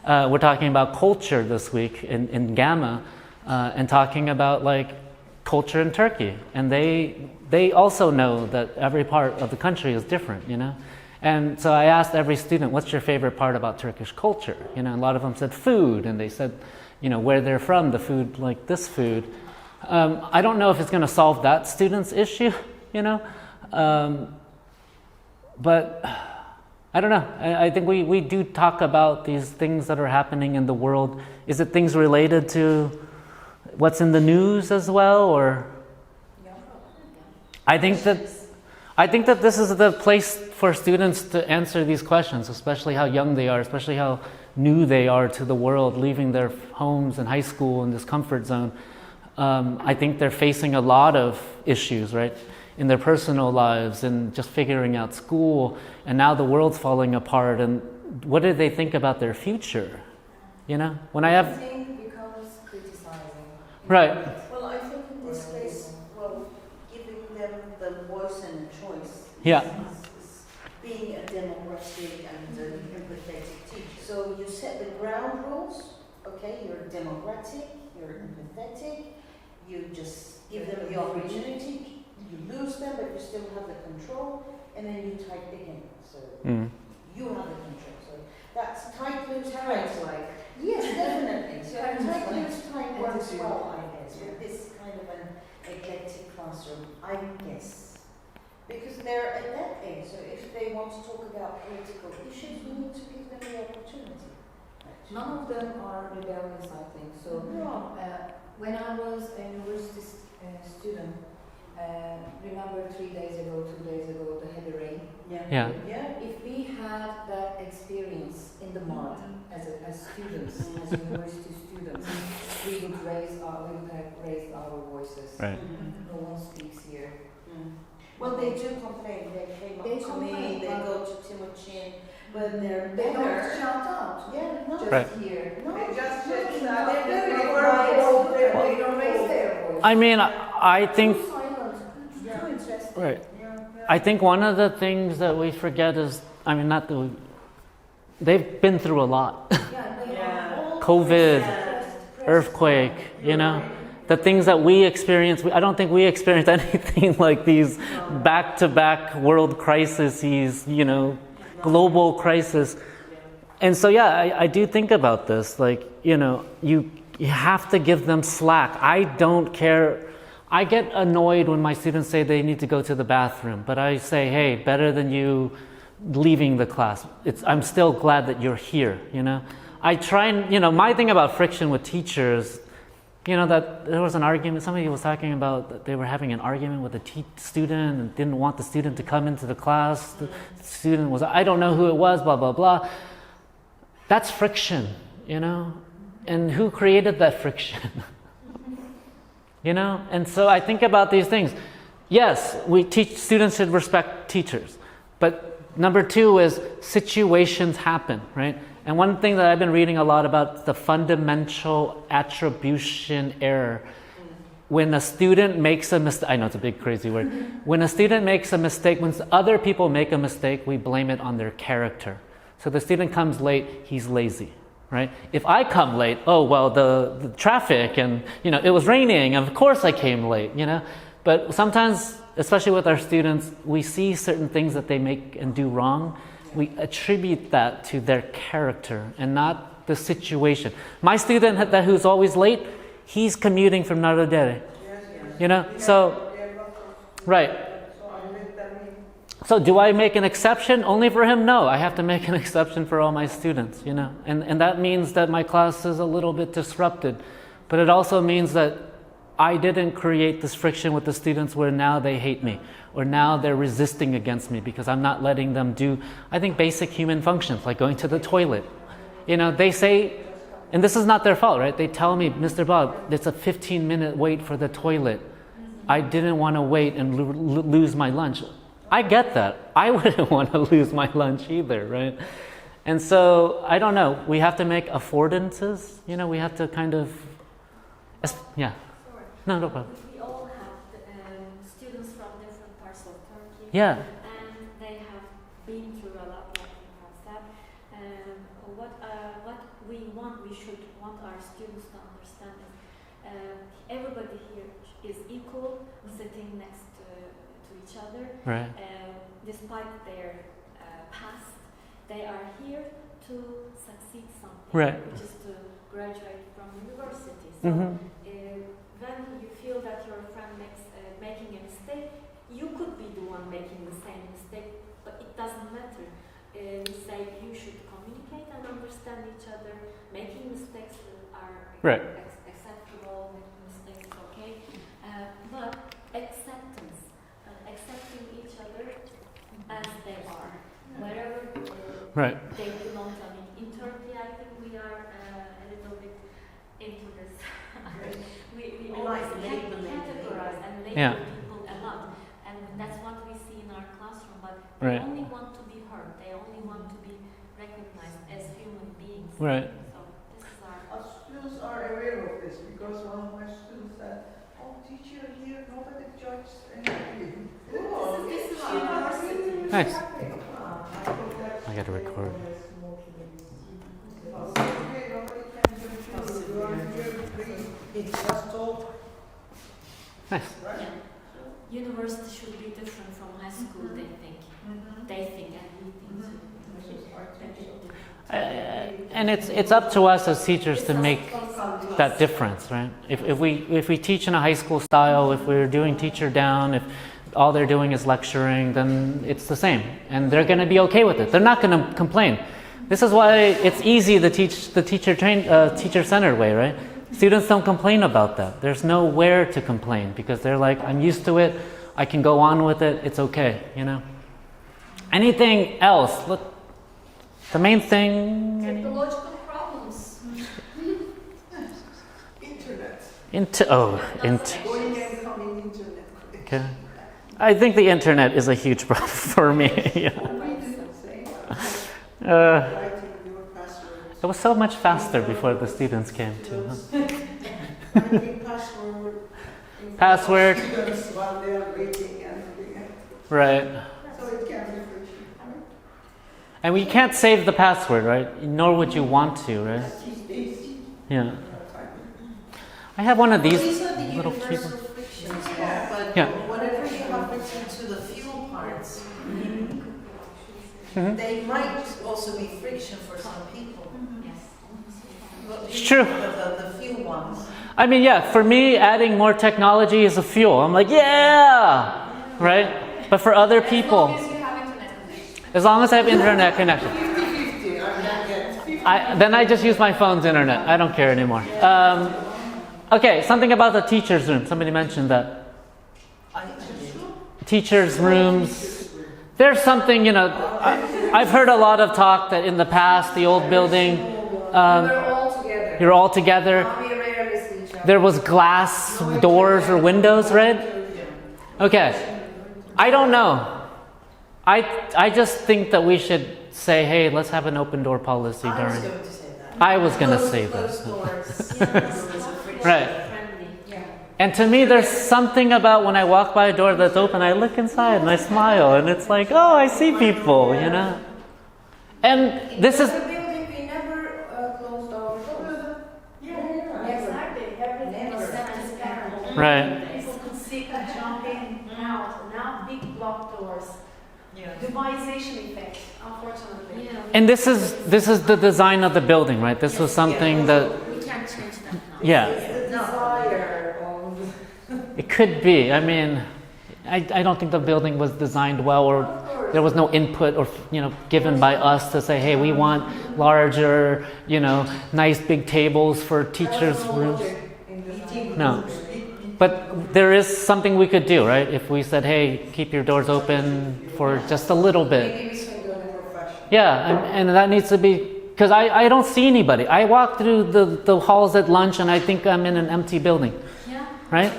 We're talking about culture this week in Gamma, and talking about like culture in Turkey, and they also know that every part of the country is different. And so I asked every student, what's your favorite part about Turkish culture? A lot of them said food, and they said, where they're from, the food, like this food. I don't know if it's going to solve that student's issue, but I don't know. I think we do talk about these things that are happening in the world. Is it things related to what's in the news as well, or? I think I think that this is the place for students to answer these questions, especially how young they are, especially how new they are to the world, leaving their homes and high school in this comfort zone. I think they're facing a lot of issues, right, in their personal lives and just figuring out school, and now the world's falling apart. And what do they think about their future? You know, when I have becomes criticizing. right. Well, I think in this case, well, giving them the voice and choice Yeah. is being a democratic and empathetic teacher. So you set the ground rules, okay, you're democratic, you're empathetic, you just give them the opportunity, you lose them, but you still have the control, and then you type again. So you have the control. So that's tight, loose, tight. Like, Yes, definitely. So Yeah, tight, like loose, tight works attitude. well, I guess, with this kind of an eclectic classroom, I guess. Because they're at that age, so if they want to talk about political issues, we need to give them the opportunity. none of them are rebellious, I think. So No. when I was a university student, remember 3 days ago, 2 days ago, the heavy rain. Yeah. Yeah. If we had that experience in the mud as students, as university students, we would have raised our voices. Right. No one speaks here. Well, they do complain. They came up They to complain, me, they but- go to Timochin, but they're They don't better. shout out. Yeah, no. Just Right. here. No, They just no, sit no, they're very They quiet. don't raise their voice. I mean, I think Too silent. Too interesting. right. I think one of the things that we forget is, I mean, not that they've been through a lot. Yeah, they are all COVID, depressed. earthquake, you know, the things that we experience. I don't think we experienced anything like these back-to-back world crises, you know, global crisis. And so, yeah, I do think about this. Like, you know, you have to give them slack. I don't care. I get annoyed when my students say they need to go to the bathroom, but I say, hey, better than you leaving the class. I'm still glad that you're here, you know. I try and, you know, my thing about friction with teachers, you know, that there was an argument, somebody was talking about that they were having an argument with a student and didn't want the student to come into the class. The student was, I don't know who it was, blah, blah, blah. That's friction, you know. And who created that friction? You know, and so I think about these things. Yes, students should respect teachers. But number two is situations happen, right? And one thing that I've been reading a lot about is the fundamental attribution error. When a student makes a mistake, I know it's a big crazy word. When a student makes a mistake, when other people make a mistake, we blame it on their character. So the student comes late, he's lazy. Right? If I come late, oh, well, the traffic and, you know, it was raining, of course I came late, you know. But sometimes, especially with our students, we see certain things that they make and do wrong. We attribute that to their character and not the situation. My student who's always late, he's commuting from Nordgren, you know. So, right. So do I make an exception only for him? No, I have to make an exception for all my students, you know. And that means that my class is a little bit disrupted. But it also means that I didn't create this friction with the students where now they hate me or now they're resisting against me because I'm not letting them do, I think, basic human functions like going to the toilet. You know, they say, and this is not their fault, right? They tell me, Mr. Bob, it's a 15-minute wait for the toilet. I didn't want to wait and lose my lunch. I get that. I wouldn't want to lose my lunch either, right? And so, I don't know. We have to make affordances. You know, we have to kind of, yeah. Sorry. No problem. We all have students from different parts of Turkey. Yeah. And they have been through a lot, like you have said. What we should want our students to understand is everybody here is equal, sitting next to each other. Right. Despite their past, they are here to succeed something, Right. which is to graduate from university. So when you feel that your friend making a mistake, you could be the one making the same mistake, but it doesn't matter. We say you should communicate and understand each other. Making mistakes are Right. acceptable. Making mistakes is okay, but accepting each other Right. They belong to. I mean, in Turkey, I think we are a little bit into this. we always like labeling categorize and label Yeah. people a lot, and that's what we see in our classroom. But Right. they only want to be heard. They only want to be recognized as human beings. Right. So this is our. Our students are aware of this because one of my students said, "Oh, teacher, here nobody judges anything." Oh, This is university. Nice. I I got to record. It's just talk. Nice. University should be different from high school. They think. They think, and we think. And it's up to us as teachers to make that difference, right? If we teach in a high school style, if we're doing teacher down, if all they're doing is lecturing, then it's the same, and they're going to be okay with it. They're not going to complain. This is why it's easy to teach the teacher-centered way, right? Students don't complain about that. There's nowhere to complain because they're like, I'm used to it. I can go on with it. It's okay, you know. Anything else? Look, the main thing. Technological problems. Internet. Going and coming internet. Okay. I think the internet is a huge problem for me. Yeah. Writing your password. It was so much faster before the students came too. Huh? Finding password. Password. Students while they are waiting and doing it. Right. So it can be friction. And we can't save the password, right? Nor would you want to, right? These days. Yeah. I have one of these These are the little universal keyboards. frictions, but Yeah. whatever you have written to the fuel parts, Mhm. they might also be friction for some people. Yes. It's true. The fuel ones. I mean, yeah, for me, adding more technology is a fuel. I'm like, yeah, right? But for other people, As long as you have internet connection. as long as I have internet connection, 50-50. I'm not yet. then I just use my phone's internet. I don't care anymore. Okay, something about the teacher's room. Somebody mentioned that. Teachers' rooms. There's something, you know, I've heard a lot of talk that in the past, the old building, We're all together. you're all together. Now we rarely see each other. There was glass doors or windows, right? Okay. I don't know. I just think that we should say, hey, let's have an open door policy I was during. going to say that. I was going to say Closed that. doors. Right. Friendly. Yeah. And to me, there's something about when I walk by a door that's open, I look inside and I smile, and it's like, oh, I see people, you know? And this is. In the building, we never closed our doors. Yeah, exactly. Everything was transparent. Right. People could see, could jump in and out. Now big block doors. Dubaization effect, unfortunately. Yeah. And this is the design of the building, right? This was something that, We can't change that now. yeah, The desire of it could be. I mean, I don't think the building was designed well, or there was no input or, you know, given by us to say, hey, we want larger, you know, nice big tables for teachers' rooms. No. But there is something we could do, right? If we said, hey, keep your doors open for just a little bit. Maybe we should do it more professional. Yeah, and that needs to be, because I don't see anybody. I walk through the halls at lunch and I think I'm in an empty building, Yeah. right?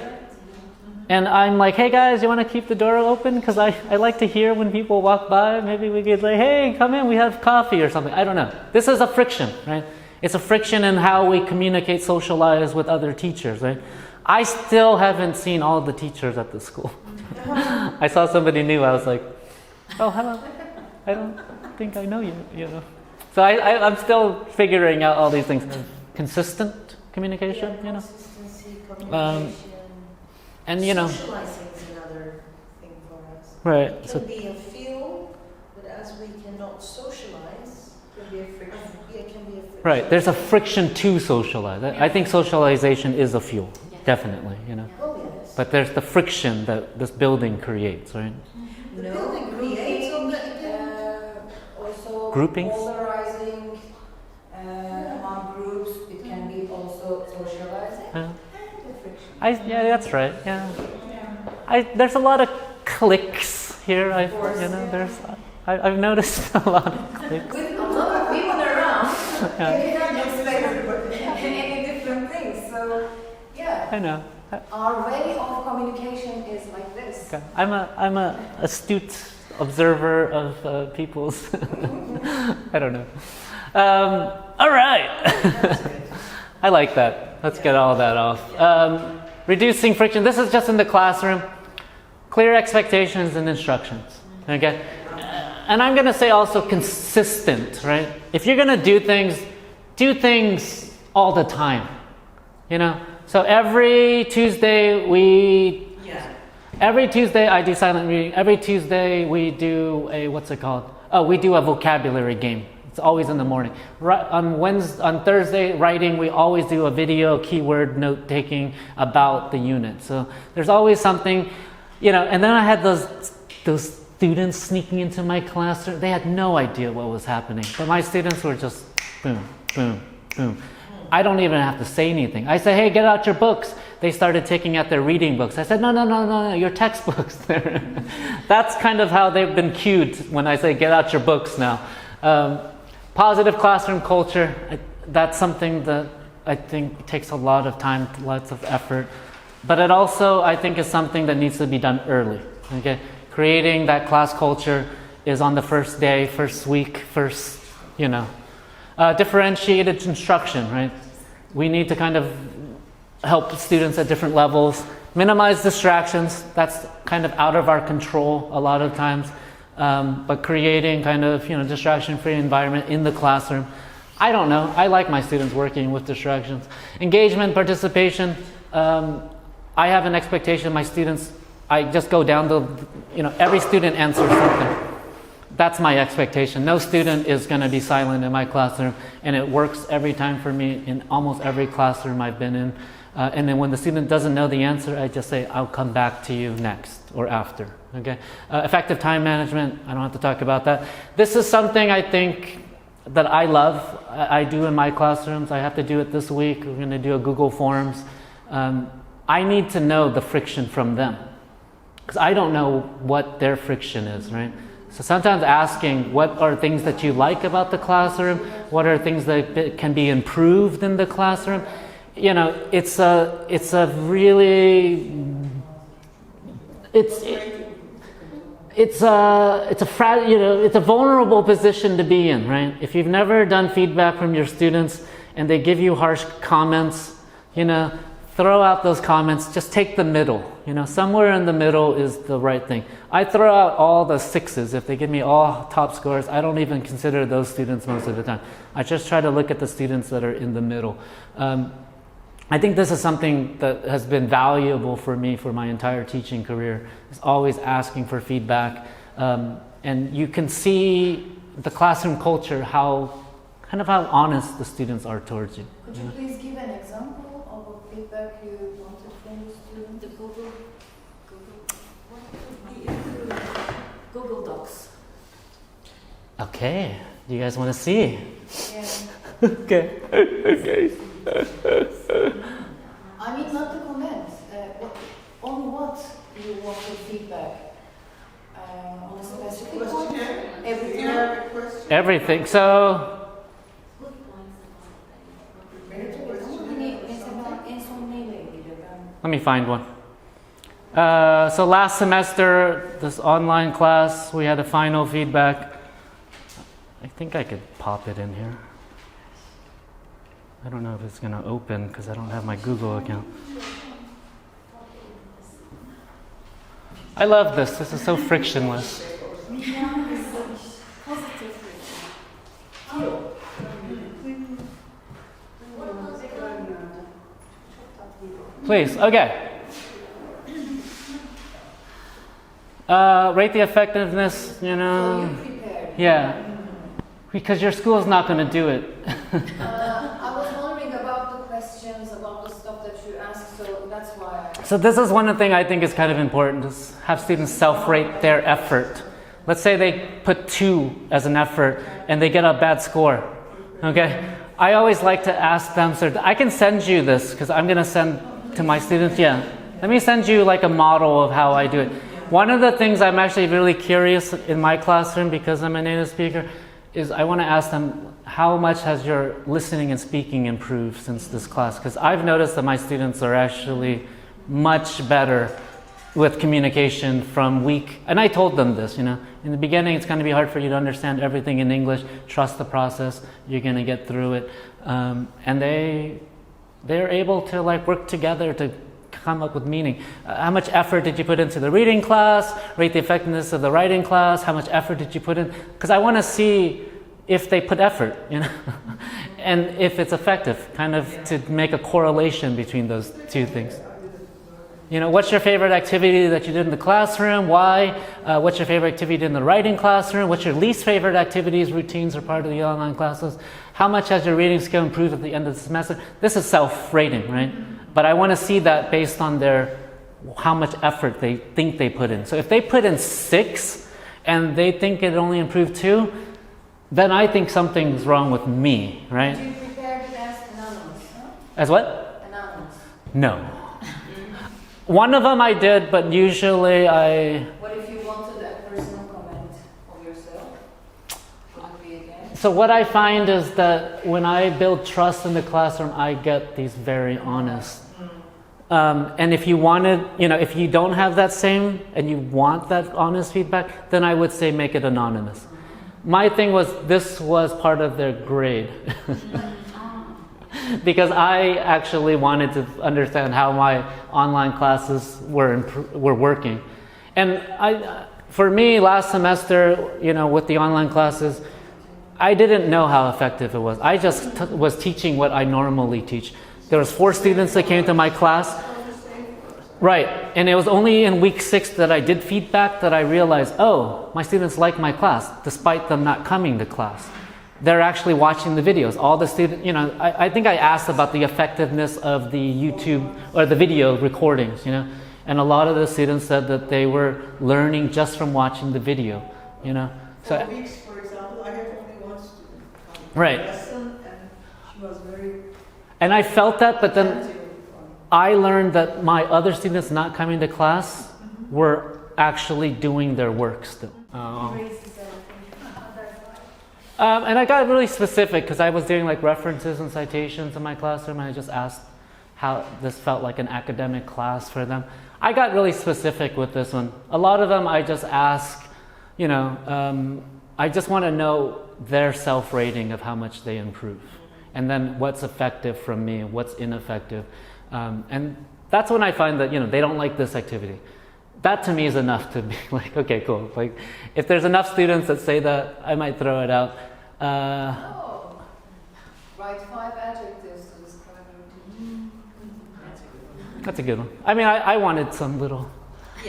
And I'm like, hey guys, you want to keep the door open? Because I like to hear when people walk by. Maybe we could say, hey, come in, we have coffee or something. I don't know. This is a friction, right? It's a friction in how we communicate, socialize with other teachers, right? I still haven't seen all the teachers at the school. I saw somebody new. I was like, oh, hello. I don't think I know you, you know. So I'm still figuring out all these things. Consistent communication, you know. Consistency, communication. And, you know. Socializing is another thing for us. Right. It So, can be a feel, but as we cannot socialize, it can be a friction. Yeah, it can be a friction. right. There's a friction to socialize. I think socialization is a fuel, definitely, you know. Oh, yes. But there's the friction that this building creates, right? The building creates all the Also Groupings? polarizing among groups. It can be also socializing. Yeah. And the friction. Yeah, that's right. Yeah. There's a lot of cliques here. You know, there's I've noticed a lot of clicks. With a lot of people around, Yeah. you can't expect any different things. So, yeah, I know. our way of communication is like this. Okay. I'm a astute observer of people's. I don't know. All right. I like that. Let's get all that off. Reducing friction. This is just in the classroom. Clear expectations and instructions. Okay. And I'm going to say also consistent, right? If you're going to do things all the time. You know. So every Tuesday I do silent reading. Every Tuesday we do a, what's it called? Oh, we do a vocabulary game. It's always in the morning. On Thursday, writing, we always do a video keyword note taking about the unit. So there's always something, you know, and then I had those students sneaking into my classroom. They had no idea what was happening. But my students were just boom, boom, boom. I don't even have to say anything. I say, hey, get out your books. They started taking out their reading books. I said, no, your textbooks. That's kind of how they've been cued when I say, get out your books now. Positive classroom culture, that's something that I think takes a lot of time, lots of effort. But it also, I think, is something that needs to be done early. Okay, creating that class culture is on the first day, first week, first, you know. Differentiated instruction, right? We need to kind of help students at different levels. Minimize distractions. That's kind of out of our control a lot of times. But creating kind of, you know, distraction-free environment in the classroom. I don't know. I like my students working with distractions. Engagement, participation. I have an expectation of my students. I just go down the, you know, every student answers something. That's my expectation. No student is going to be silent in my classroom, and it works every time for me in almost every classroom I've been in. And then when the student doesn't know the answer, I just say, I'll come back to you next or after. Okay. Effective time management, I don't have to talk about that. This is something I think that I love. I do in my classrooms. I have to do it this week. We're going to do a Google Forms. I need to know the friction from them, because I don't know what their friction is, right? So sometimes asking what are things that you like about the classroom, what are things that can be improved in the classroom. You know, it's a vulnerable position to be in, right? If you've never done feedback from your students and they give you harsh comments, you know, throw out those comments, just take the middle. You know, somewhere in the middle is the right thing. I throw out all the 6s. If they give me all top scores, I don't even consider those students most of the time. I just try to look at the students that are in the middle. I think this is something that has been valuable for me for my entire teaching career, is always asking for feedback. And you can see the classroom culture, how honest the students are towards you. Could you please give an example of a feedback you wanted from the student? The Google Docs. Okay, you guys want to see? Yeah. Okay. I mean, not the comments. On what you wanted feedback? On a specific point? Everything? Everything. So, let me find one. So last semester, this online class, we had a final feedback. I think I could pop it in here. I don't know if it's going to open because I don't have my Google account. I love this. This is so frictionless. Please, okay. Rate the effectiveness, you know. So you prepared. Yeah. Because your school is not going to do it. I was wondering about the questions, about the stuff that you asked, so that's why So this is one thing I think is kind of important, is have students self-rate their effort. Let's say they put 2 as an effort and they get a bad score. Okay? I always like to ask them, so I can send you this because I'm going to send to my students. Yeah. Let me send you like a model of how I do it. One of the things I'm actually really curious in my classroom, because I'm a native speaker, is I want to ask them, how much has your listening and speaking improved since this class? Because I've noticed that my students are actually much better with communication from week, and I told them this, in the beginning it's going to be hard for you to understand everything in English, trust the process, you're going to get through it, and they're able to work together to come up with meaning. How much effort did you put into the reading class? Rate the effectiveness of the writing class. How much effort did you put in? Because I want to see if they put effort, and if it's effective, kind of to make a correlation between those two things. What's your favorite activity that you did in the classroom? Why? What's your favorite activity in the writing classroom? What's your least favorite activities, routines, or part of the online classes? How much has your reading skill improved at the end of the semester? This is self-rating, right? But I want to see that based on how much effort they think they put in. So if they put in 6 and they think it only improved 2, then I think something's wrong with me, right? Do you prepare it as anonymous? Huh? As what? Anonymous. No. One of them I did, but usually What if you wanted a personal comment of yourself? Would it be again? So what I find is that when I build trust in the classroom, I get these very honest. And if you wanted, if you don't have that same and you want that honest feedback, then I would say make it anonymous. My thing was, this was part of their grade. Because I actually wanted to understand how my online classes were working. And for me, last semester, with the online classes, I didn't know how effective it was. I just was teaching what I normally teach. There was 4 students that came to my class. Right, and it was only in week 6 that I did feedback that I realized, my students like my class, despite them not coming to class. They're actually watching the videos. All the students, I think I asked about the effectiveness of the YouTube or the video recordings, and a lot of the students said that they were learning just from watching the video, So, For weeks, for example, I had only one student come to right. lesson, and she was very And I felt that, but then attentive. I learned that my other students not coming to class were actually doing their work still. And I got really specific because I was doing references and citations in my classroom, and I just asked how this felt like an academic class for them. I got really specific with this one. A lot of them I just ask, I just want to know their self-rating of how much they improve. And then what's effective from me, what's ineffective. And that's when I find that, they don't like this activity. That to me is enough to be okay, cool. If there's enough students that say that, I might throw it out. Write 5 adjectives to describe your teaching. That's a good one. I mean, I wanted some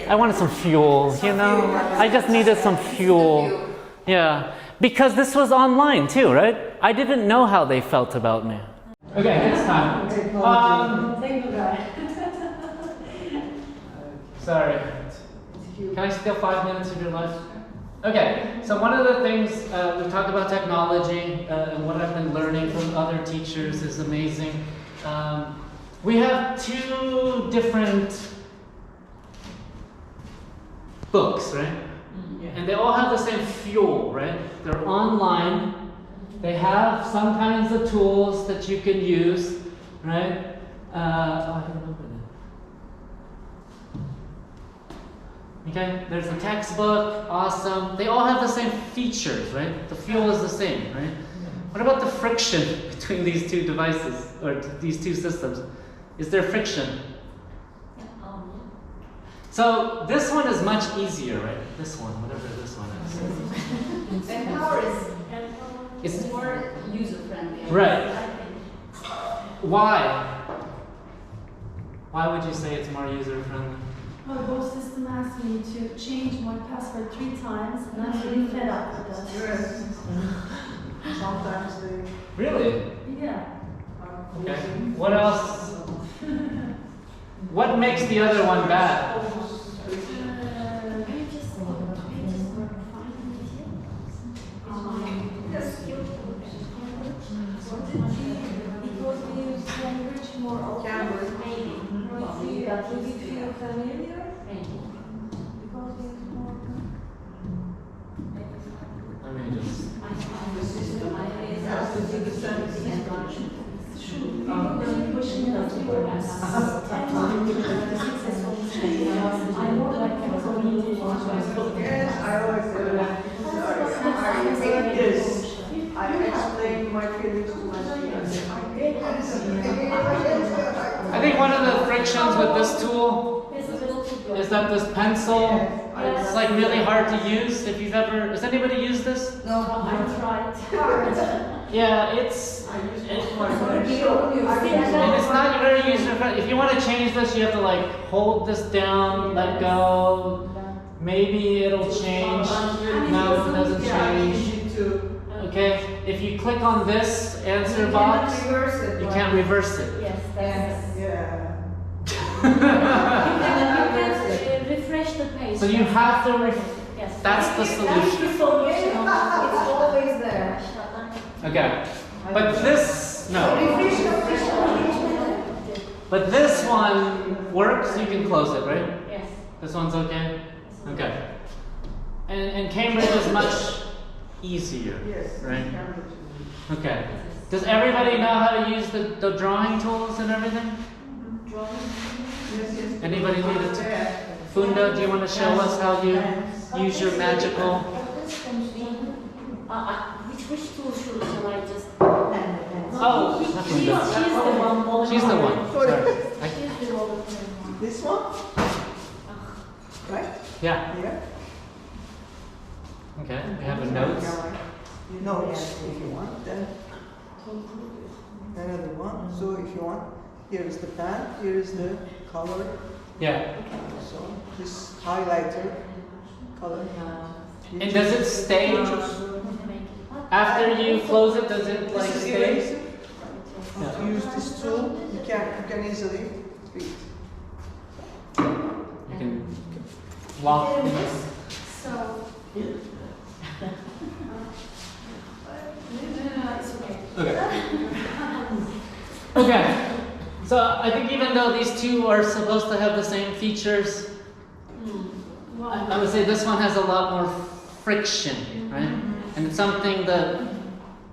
I wanted some fuel, I just needed some fuel. Yeah, because this was online too, right? I didn't know how they felt about me. Okay, it's time. Thank you, guys. Sorry. Can I steal 5 minutes of your life? Okay, so one of the things we talked about technology and what I've been learning from other teachers is amazing. We have 2 different books, right? And they all have the same fuel, right? They're online. They have some kinds of tools that you can use, right? I don't open it. Okay, there's a textbook, awesome. They all have the same features, right? The fuel is the same, right? What about the friction between these 2 devices, or these 2 systems? Is there friction? So this one is much easier, right? This one, whatever this one is. Empower is It's more user-friendly. right. Why? Why would you say it's more user-friendly? My whole system asked me to change my password 3 times, and I'm really fed up with that. Sometimes they Really? Yeah. Okay. What else? What makes the other one bad? Because we use language more often. Camera. Maybe. Does it feel familiar? Because Yes, I always do that. Sorry, I hate this. I explain my feelings to my students. I hate this. I think one of the frictions with this tool is that this pencil, it's like really hard to use. If you've ever, has anybody used this? No, I tried. Yeah, it's I and it's not very user friendly. If you want to change this, you have to like hold this down, let go. Maybe it'll change. No, it doesn't change. Okay, if you click on this answer box, you can't reverse it. Yes, that's Yeah. You can refresh the page. So you have to. Yes. That's the solution. the solution. It's always there. Okay, but this no. But this one works. You can close it, right? Yes. This one's okay. Okay. And Cambridge is much easier, Yes. right? Okay. Does everybody know how to use the drawing tools and everything? Anybody need it? Funda, do you want to show us how you use your magical? Which tool shall I just? Oh, She's not the Funda. one. She's the one. Sorry. She's the one. This one? Right? Yeah. Here? Okay. We have a notes. Notes, if you want. Then another one. So if you want, here is the pen, here is the color. Yeah. So this highlighter color. And does it stay after you close it? Does it like This is stay? eraser. Yeah. To use this tool, you can easily read. You can lock. So. It's okay. Okay. Okay. So I think even though these two are supposed to have the same features, I would say this one has a lot more friction, right? And it's something that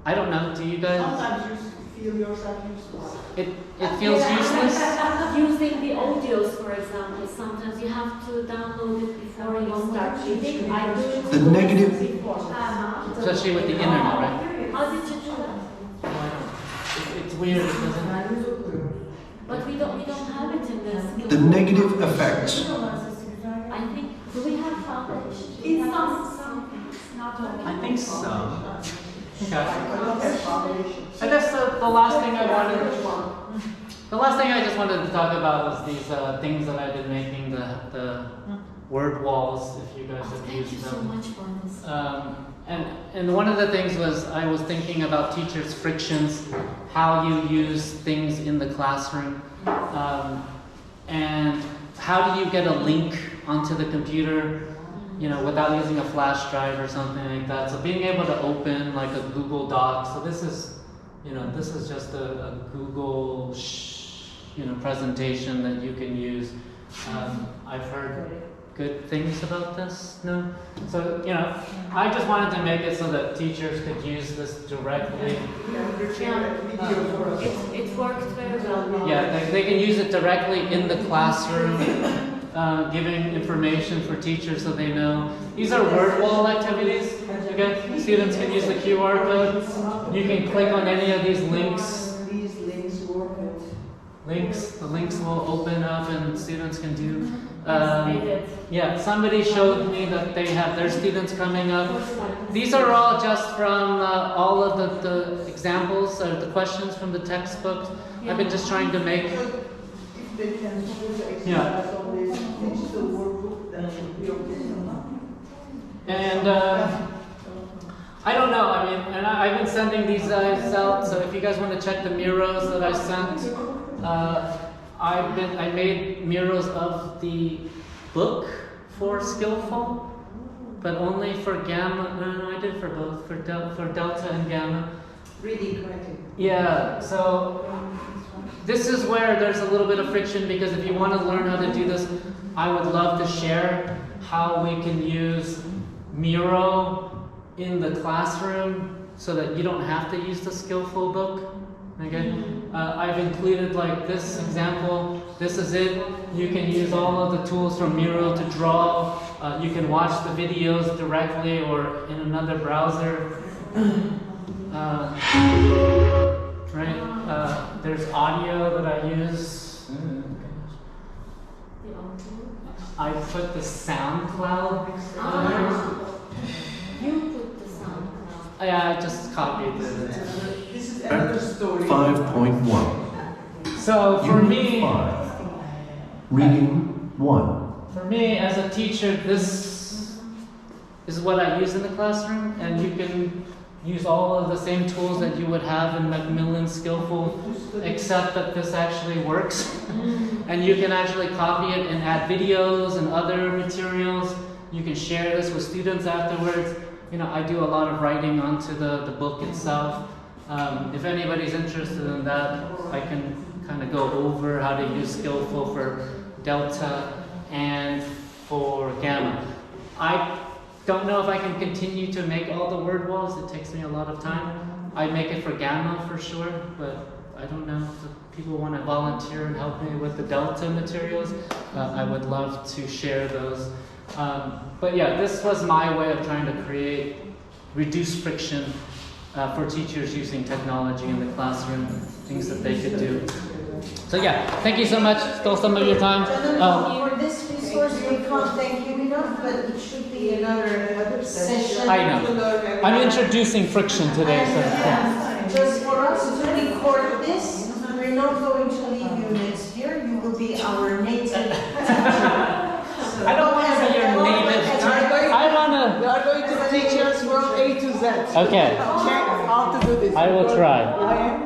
I don't know. Do you guys? Sometimes you feel yourself useless. It feels useless. Using the audios, for example, sometimes you have to download it before you start reading. I do it The negative- before. Especially with the internet, right? How did you do that? It's weird, doesn't it? But we don't have it in this. The negative effects. I think, do we have foundation? In some, not all. I think so. Okay. I don't have foundation. I guess the last thing I wanted, the last thing I just wanted to talk about was these things that I've been making, the word walls, if you guys have Thank you used so them. much for this. And one of the things was I was thinking about teachers' frictions, how you use things in the classroom, and how do you get a link onto the computer, you know, without using a flash drive or something like that. So being able to open like a Google Doc. So this is, you know, this is just a Google, presentation that you can use. I've heard good things about this. No, so I just wanted to make it so that teachers could use this directly. It worked very well. Yeah, they can use it directly in the classroom, giving information for teachers so they know. These are word wall activities. Okay, students can use the QR code. You can click on any of these links. These links work. The links will open up and students can do. They did. Yeah, somebody showed me that they have their students coming up. These are all just from all of the examples or the questions from the textbooks. I've been just trying to make. If they can use the exercise of this digital workbook, then it will be okay. And I don't know. I mean, and I've been sending these guys out. So if you guys want to check the Miros that I sent, I made Miros of the book for Skillful, but only for Gamma. No, I did for both, for Delta and Gamma. Really correctly. Yeah. So this is where there's a little bit of friction because if you want to learn how to do this, I would love to share how we can use Miro in the classroom so that you don't have to use the skillful book. Okay, I've included like this example. This is it. You can use all of the tools from Miro to draw. You can watch the videos directly or in another browser. There's audio that I use. I put the SoundCloud. You put the sound now. Yeah, I just copied it. This is another story. 5.1. So for me, 5. Reading 1. for me as a teacher, this is what I use in the classroom, and you can use all of the same tools that you would have in Macmillan Skillful, except that this actually works. And you can actually copy it and add videos and other materials. You can share this with students afterwards. You know, I do a lot of writing onto the book itself. If anybody's interested in that, I can kind of go over how to use Skillful for Delta and for Gamma. I don't know if I can continue to make all the word walls. It takes me a lot of time. I make it for Gamma for sure, but I don't know if people want to volunteer and help me with the Delta materials. I would love to share those. But yeah, this was my way of trying to reduce friction for teachers using technology in the classroom, things that they could do. So yeah, thank you so much. Stole some of your time. For this resource, we can't thank you enough, but it should be another session. I know. I'm introducing friction today, so yeah. Just for us to record this, we're not going to leave you next year. You will be our native teacher. I don't want to be your native. I want to. We are going to teach us from A to Z. Okay. Check how to do this. I will try.